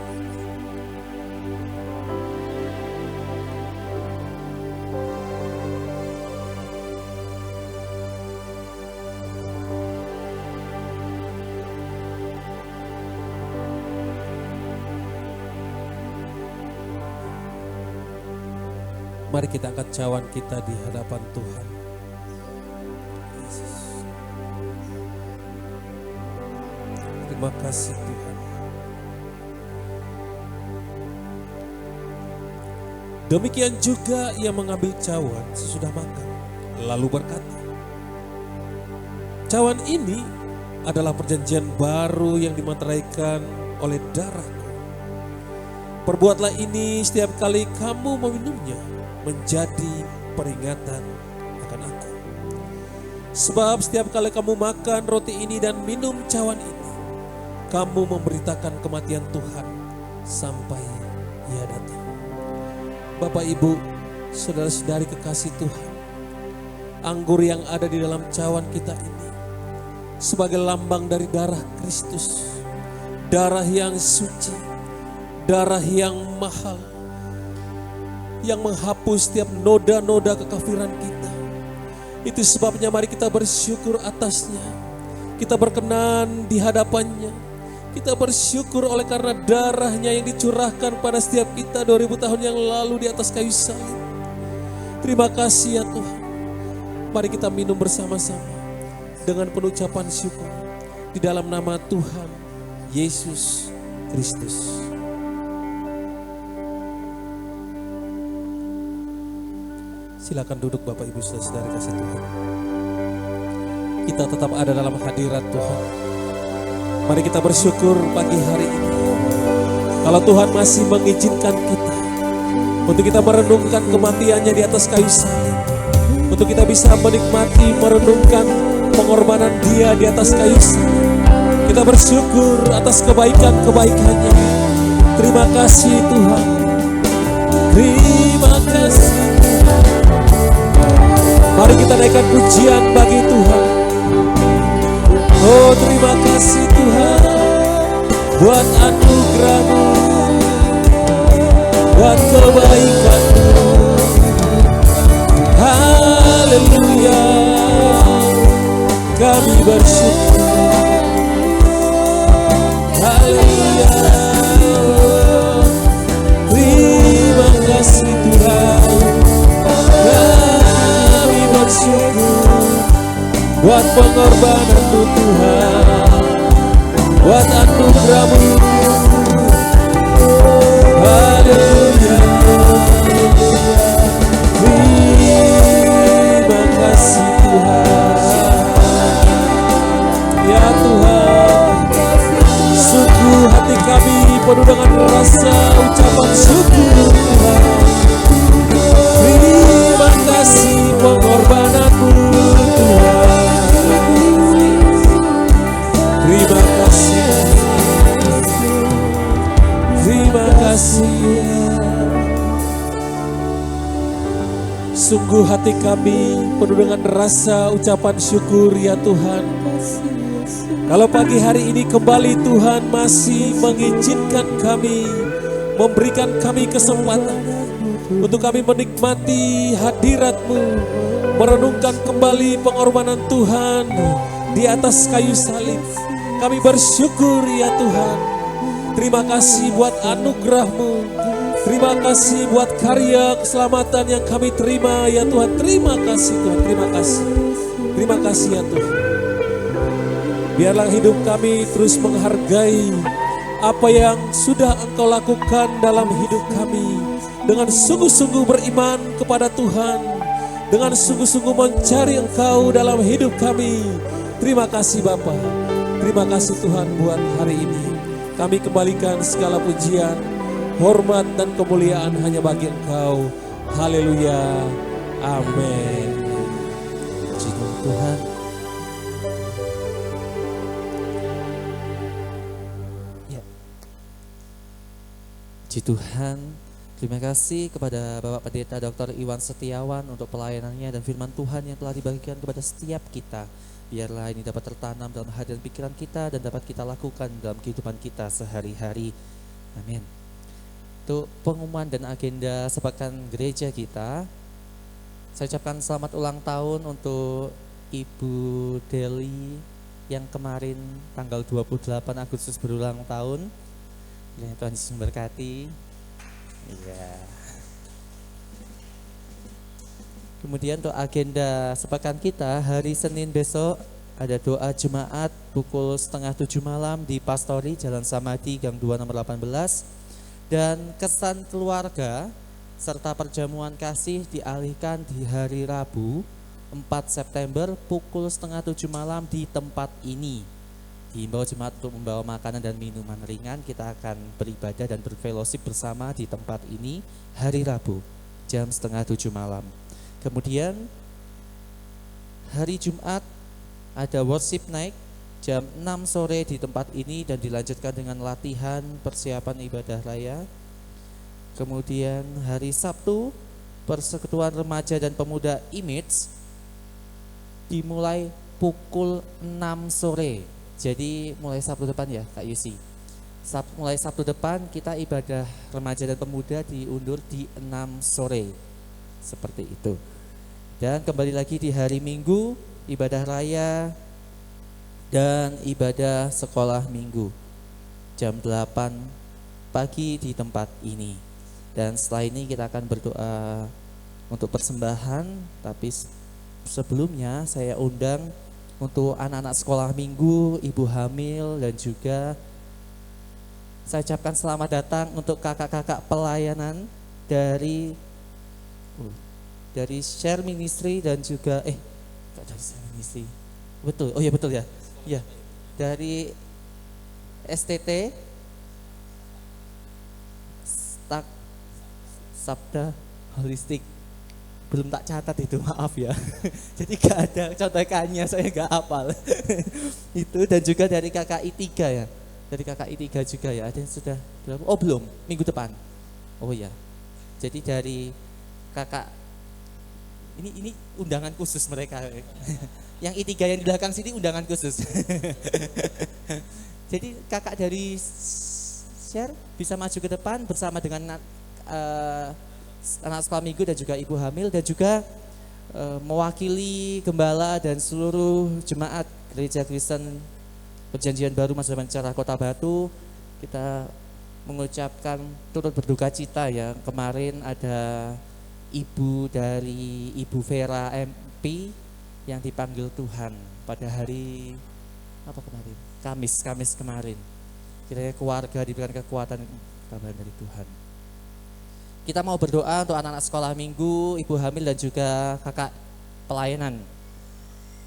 Mari kita angkat cawan kita di hadapan Tuhan. Yesus. Terima kasih Tuhan. Demikian juga Ia mengambil cawan sesudah makan, lalu berkata, cawan ini adalah perjanjian baru yang dimateraikan oleh darahku. Perbuatlah ini setiap kali kamu meminumnya, menjadi peringatan akan aku. Sebab setiap kali kamu makan roti ini dan minum cawan ini, kamu memberitakan kematian Tuhan sampai Ia datang. Bapak, Ibu, saudara-saudari kekasih Tuhan, anggur yang ada di dalam cawan kita ini sebagai lambang dari darah Kristus, darah yang suci, darah yang mahal, yang menghapus setiap noda-noda kekafiran kita. Itu sebabnya mari kita bersyukur atasnya, kita berkenan di hadapannya. Kita bersyukur oleh karena darahnya yang dicurahkan pada setiap kita 2000 tahun yang lalu di atas kayu salib. Terima kasih ya Tuhan. Mari kita minum bersama-sama dengan penucapan syukur di dalam nama Tuhan Yesus Kristus. Silakan duduk Bapak Ibu Saudara kasih Tuhan. Kita tetap ada dalam hadirat Tuhan. Mari kita bersyukur pagi hari ini. Kalau Tuhan masih mengizinkan kita untuk kita merenungkan kematiannya di atas kayu salib, untuk kita bisa menikmati, merenungkan pengorbanan Dia di atas kayu salib. Kita bersyukur atas kebaikan-kebaikannya. Terima kasih Tuhan. Terima kasih. Mari kita naikkan pujian bagi Tuhan. Oh, terima kasih Tuhan buat anugerah-Mu, buat kebaikan-Mu. Haleluya, kami bersyukur. Haleluya, terima kasih Tuhan. Kami bersyukur buat pengorbanan-Mu Tuhan, buat anugerah-Mu. Haleluya, terima kasih Tuhan. Ya Tuhan, sungguh hati kami penuh dengan rasa ucapan syukur Tuhan. Terima kasih pengorbanan-Mu Tuhan. Terima kasih, terima kasih. Sungguh hati kami penuh dengan rasa ucapan syukur ya Tuhan. Kalau pagi hari ini kembali Tuhan masih mengizinkan kami, memberikan kami kesempatan untuk kami menikmati hadirat-Mu, merenungkan kembali pengorbanan Tuhan di atas kayu salib. Kami bersyukur ya Tuhan. Terima kasih buat anugerah-Mu. Terima kasih buat karya keselamatan yang kami terima ya Tuhan. Terima kasih Tuhan, terima kasih. Terima kasih ya Tuhan. Biarlah hidup kami terus menghargai apa yang sudah Engkau lakukan dalam hidup kami. Dengan sungguh-sungguh beriman kepada Tuhan, dengan sungguh-sungguh mencari Engkau dalam hidup kami. Terima kasih Bapa. Terima kasih Tuhan buat hari ini. Kami kembalikan segala pujian, hormat dan kemuliaan hanya bagi Engkau. Haleluya. Amin. Puji Tuhan. Ya. Puji Tuhan. Terima kasih kepada Bapak Pendeta Dr. Iwan Setiawan untuk pelayanannya dan firman Tuhan yang telah dibagikan kepada setiap kita. Biarlah ini dapat tertanam dalam hati dan pikiran kita dan dapat kita lakukan dalam kehidupan kita sehari-hari. Amin. Untuk pengumuman dan agenda sepekan gereja kita, saya ucapkan selamat ulang tahun untuk Ibu Deli yang kemarin tanggal 28 Agustus berulang tahun. Tuhan Yesus memberkati. Iya. Kemudian untuk agenda sepekan kita, hari Senin besok ada doa jemaat pukul 6:30 malam di Pastori Jalan Samadi Gang 2 nomor 18. Dan kesan keluarga serta perjamuan kasih dialihkan di hari Rabu 4 September pukul 6:30 malam di tempat ini. Diimbau jemaat untuk membawa makanan dan minuman ringan. Kita akan beribadah dan berfellowship bersama di tempat ini hari Rabu jam 6:30 malam. Kemudian hari Jumat ada worship night jam 6 sore di tempat ini dan dilanjutkan dengan latihan persiapan ibadah raya. Kemudian hari Sabtu Persekutuan Remaja dan Pemuda Image dimulai pukul 6 sore. Jadi mulai Sabtu depan ya Kak Yusi. Mulai Sabtu depan kita ibadah remaja dan pemuda diundur di 6 sore. Seperti itu. Dan kembali lagi di hari Minggu ibadah raya dan ibadah sekolah minggu jam 8 pagi di tempat ini. Dan setelah ini kita akan berdoa untuk persembahan, tapi sebelumnya saya undang untuk anak-anak sekolah minggu, ibu hamil, dan juga saya ucapkan selamat datang untuk kakak-kakak pelayanan dari Share Ministry dan juga dari Share Ministry. Betul. Oh ya betul ya. Ya. Dari STT Sabda Holistik. Belum tak catat itu, maaf ya. Jadi gak ada contekannya, saya gak hafal. Itu dan juga dari KKI 3 ya. Dari KKI 3 juga ya. Ada yang sudah berapa? Oh belum, minggu depan. Oh ya. Jadi dari kakak ini undangan khusus mereka. Yang I3 yang di belakang sini undangan khusus. Jadi kakak dari Share bisa maju ke depan bersama dengan anak sekolah minggu dan juga ibu hamil, dan juga mewakili gembala dan seluruh jemaat Gereja Kristen Perjanjian Baru Masa Depan Cerah Kota Batu. Kita mengucapkan turut berduka cita ya. Kemarin ada ibu dari Ibu Vera MP yang dipanggil Tuhan pada hari apa kemarin? Kamis kemarin. Kiranya keluarga diberikan kekuatan kabar dari Tuhan. Kita mau berdoa untuk anak-anak sekolah minggu, ibu hamil, dan juga kakak pelayanan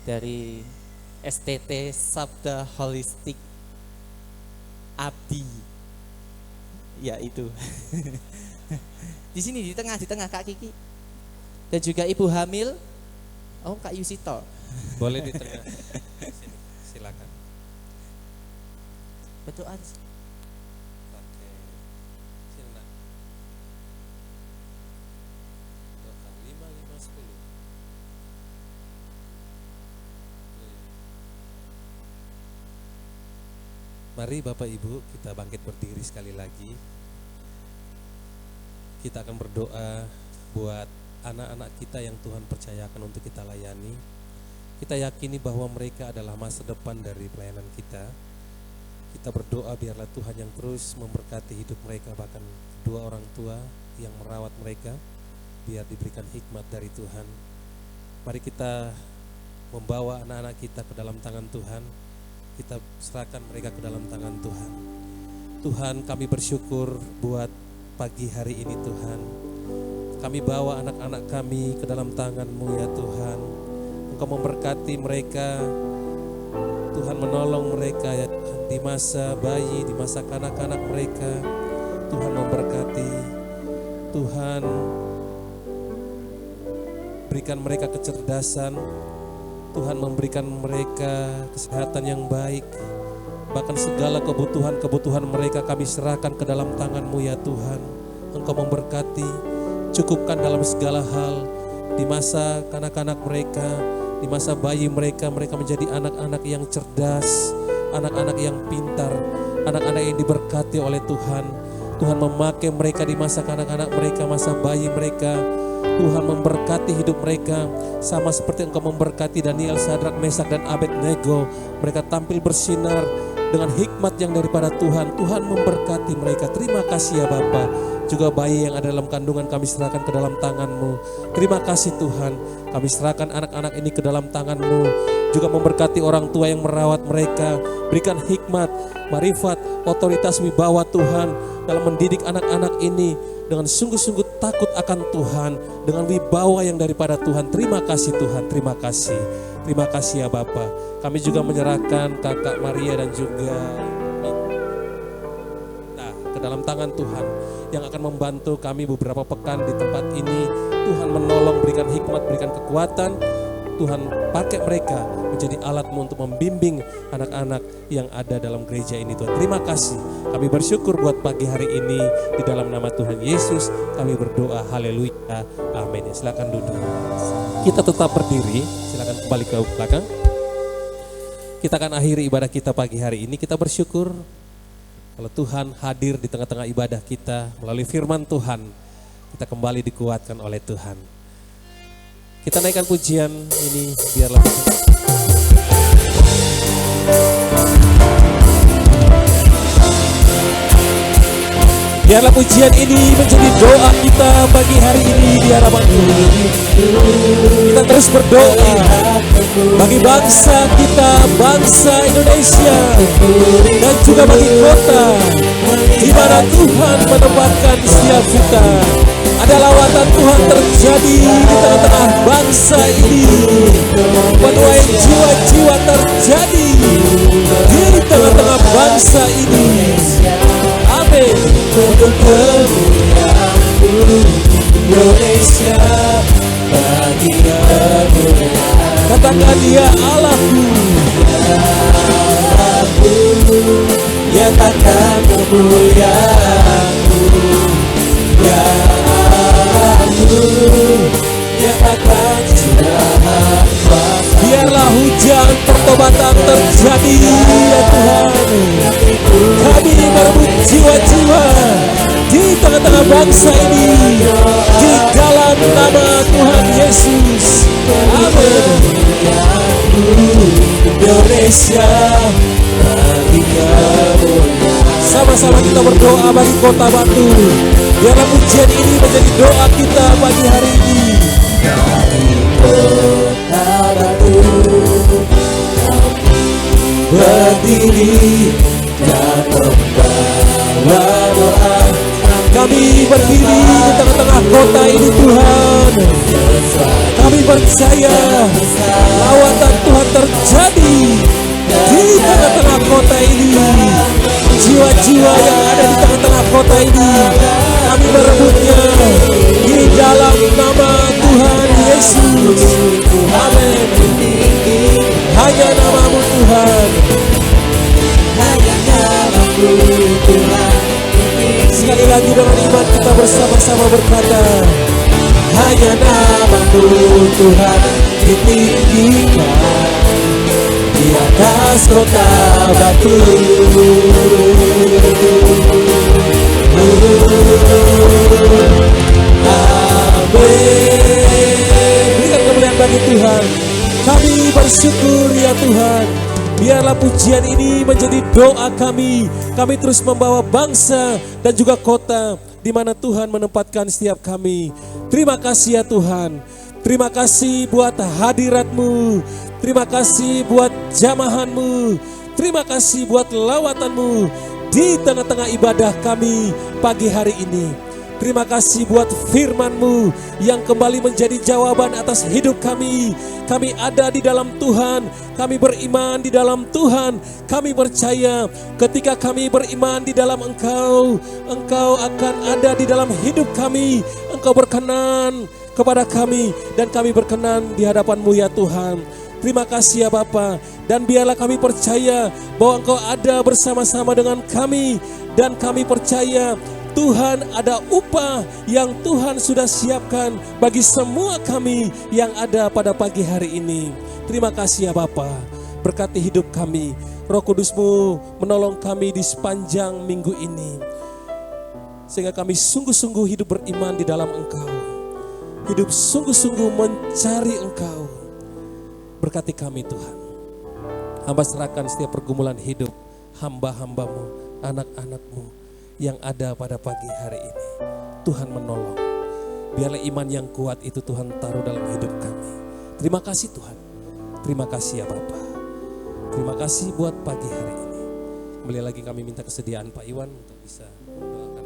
dari STT Sabda Holistik Abdi. Ya itu. Di sini di tengah Kak Kiki. Dan juga ibu hamil. Oh Kak Yusito. Boleh di tengah. Sini, silakan. Betul aja. Oke. Sini nak. 5, 10. Mari Bapak Ibu kita bangkit berdiri sekali lagi. Kita akan berdoa buat anak-anak kita yang Tuhan percayakan untuk kita layani. Kita yakini bahwa mereka adalah masa depan dari pelayanan kita. Kita berdoa biarlah Tuhan yang terus memberkati hidup mereka, bahkan kedua orang tua yang merawat mereka, biar diberikan hikmat dari Tuhan. Mari kita membawa anak-anak kita ke dalam tangan Tuhan. Kita serahkan mereka ke dalam tangan Tuhan. Tuhan, kami bersyukur buat pagi hari ini Tuhan. Kami bawa anak-anak kami ke dalam tangan-Mu ya Tuhan. Engkau memberkati mereka, Tuhan menolong mereka ya Tuhan. Di masa bayi, di masa kanak-kanak mereka, Tuhan memberkati. Tuhan berikan mereka kecerdasan, Tuhan memberikan mereka kesehatan yang baik. Bahkan segala kebutuhan mereka kami serahkan ke dalam tangan-Mu ya Tuhan. Engkau memberkati, cukupkan dalam segala hal. Di masa kanak-kanak mereka, di masa bayi mereka, mereka menjadi anak-anak yang cerdas, anak-anak yang pintar, anak-anak yang diberkati oleh Tuhan. Tuhan memakai mereka di masa kanak-kanak mereka, masa bayi mereka. Tuhan memberkati hidup mereka sama seperti Engkau memberkati Daniel, Sadrak, Mesak, dan Abednego. Mereka tampil bersinar dengan hikmat yang daripada Tuhan. Tuhan memberkati mereka. Terima kasih ya Bapa. Juga bayi yang ada dalam kandungan kami serahkan ke dalam tangan-Mu. Terima kasih Tuhan. Kami serahkan anak-anak ini ke dalam tangan-Mu. Juga memberkati orang tua yang merawat mereka. Berikan hikmat, marifat, otoritas, wibawa Tuhan dalam mendidik anak-anak ini dengan sungguh-sungguh takut akan Tuhan, dengan wibawa yang daripada Tuhan. Terima kasih Tuhan, terima kasih. Terima kasih ya Bapa. Kami juga menyerahkan Kakak Maria dan juga ke dalam tangan Tuhan yang akan membantu kami beberapa pekan di tempat ini. Tuhan menolong, berikan hikmat, berikan kekuatan. Tuhan pakai mereka menjadi alat-Mu untuk membimbing anak-anak yang ada dalam gereja ini Tuhan. Terima kasih. Kami bersyukur buat pagi hari ini. Di dalam nama Tuhan Yesus kami berdoa. Haleluya. Amin. Silakan duduk. Kita tetap berdiri. Silakan kembali ke belakang. Kita akan akhiri ibadah kita pagi hari ini. Kita bersyukur kalau Tuhan hadir di tengah-tengah ibadah kita melalui firman Tuhan. Kita kembali dikuatkan oleh Tuhan. Kita naikkan pujian ini biarlah biarlah pujian ini menjadi doa kita pagi hari ini di hadapan Tuhan. Kita terus berdoa bagi bangsa kita, bangsa Indonesia, dan juga bagi kota di mana Tuhan menempatkan setiap kita. Ada lawatan Tuhan terjadi di tengah-tengah bangsa ini. Penuaian jiwa-jiwa terjadi di tengah-tengah bangsa ini. Amin. Untuk kemuliaan-Mu Indonesia, bagi kemuliaan. Katakan Dia Allahku, nyatakan kemuliaan-Mu, ya Allahku, nyatakan curahan kuasa. Biarlah hujan pertobatan terjadi ya Tuhan. Kami merebut jiwa-jiwa di tengah-tengah bangsa ini di dalam nama Tuhan Yesus. Amin. Indonesia, sama-sama kita berdoa bagi kota Batu. Biarlah pujian ini menjadi doa kita pagi hari ini. Bagi kota Batu berdiri dan membawa doa. Kami berdiri di tengah-tengah kota ini Tuhan. Kami percaya lawatan Tuhan terjadi di tengah-tengah kota ini. Jiwa-jiwa yang ada di tengah-tengah kota ini kami merebutnya di dalam nama Tuhan Yesus. Amin. Hanya nama-Mu Tuhan. Hanya nama-Mu Tuhan. Sekali lagi dengan iman kita bersama-sama berkata, hanya nama-Mu Tuhan ditinggikan di atas kota Batu. Amin. Berikan kemuliaan bagi Tuhan. Kami bersyukur ya Tuhan. Biarlah pujian ini menjadi doa kami. Kami terus membawa bangsa dan juga kota di mana Tuhan menempatkan setiap kami. Terima kasih ya Tuhan. Terima kasih buat hadirat-Mu. Terima kasih buat jamahan-Mu. Terima kasih buat lawatan-Mu di tengah-tengah ibadah kami pagi hari ini. Terima kasih buat firman-Mu yang kembali menjadi jawaban atas hidup kami. Kami ada di dalam Tuhan, kami beriman di dalam Tuhan. Kami percaya ketika kami beriman di dalam Engkau, Engkau akan ada di dalam hidup kami. Engkau berkenan kepada kami dan kami berkenan di hadapan-Mu ya Tuhan. Terima kasih ya Bapa, dan biarlah kami percaya bahwa Engkau ada bersama-sama dengan kami, dan kami percaya Tuhan ada upah yang Tuhan sudah siapkan bagi semua kami yang ada pada pagi hari ini. Terima kasih ya Bapa, berkati hidup kami. Roh Kudus-Mu menolong kami di sepanjang minggu ini, sehingga kami sungguh-sungguh hidup beriman di dalam Engkau, hidup sungguh-sungguh mencari Engkau. Berkati kami Tuhan. Hamba serahkan setiap pergumulan hidup hamba-hamba-Mu, anak-anak-Mu yang ada pada pagi hari ini. Tuhan menolong. Biarlah iman yang kuat itu Tuhan taruh dalam hidup kami. Terima kasih Tuhan. Terima kasih ya Bapa. Terima kasih buat pagi hari ini. Kembali lagi kami minta kesediaan Pak Iwan untuk bisa mendoakan.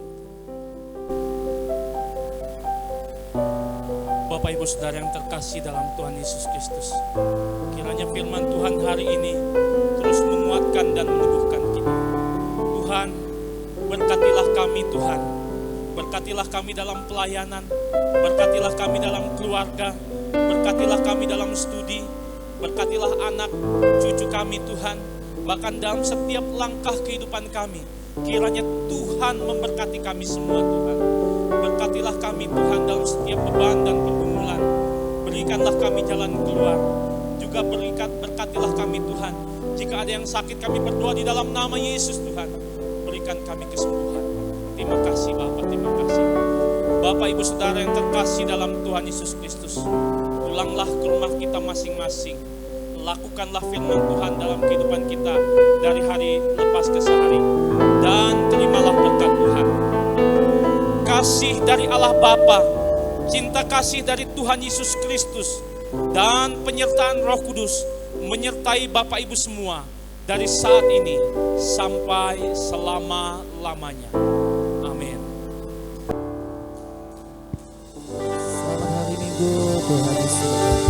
Bapak Ibu Saudara yang terkasih dalam Tuhan Yesus Kristus, kiranya firman Tuhan hari ini terus menguatkan dan meneguhkan kita. Tuhan, berkatilah kami Tuhan, Berkatilah kami dalam pelayanan, berkatilah kami dalam keluarga, berkatilah kami dalam studi, berkatilah anak cucu kami Tuhan, bahkan dalam setiap langkah kehidupan kami. Kiranya Tuhan memberkati kami semua Tuhan. Berkatilah kami Tuhan dalam setiap beban dan pergumulan. Berikanlah kami jalan keluar. Juga berkatilah kami Tuhan. Jika ada yang sakit, kami berdoa di dalam nama Yesus Tuhan. Berikan kami kesembuhan. Terima kasih Bapak, terima kasih. Bapak Ibu Saudara yang terkasih dalam Tuhan Yesus Kristus, pulanglah ke rumah kita masing-masing. Lakukanlah firman Tuhan dalam kehidupan kita dari hari lepas ke sehari. Dan terimalah berkat Tuhan. Kasih dari Allah Bapa, cinta kasih dari Tuhan Yesus Kristus, dan penyertaan Roh Kudus menyertai Bapak Ibu semua dari saat ini sampai selama-lamanya. Amin. Selamat hari Minggu, Tuhan Yesus.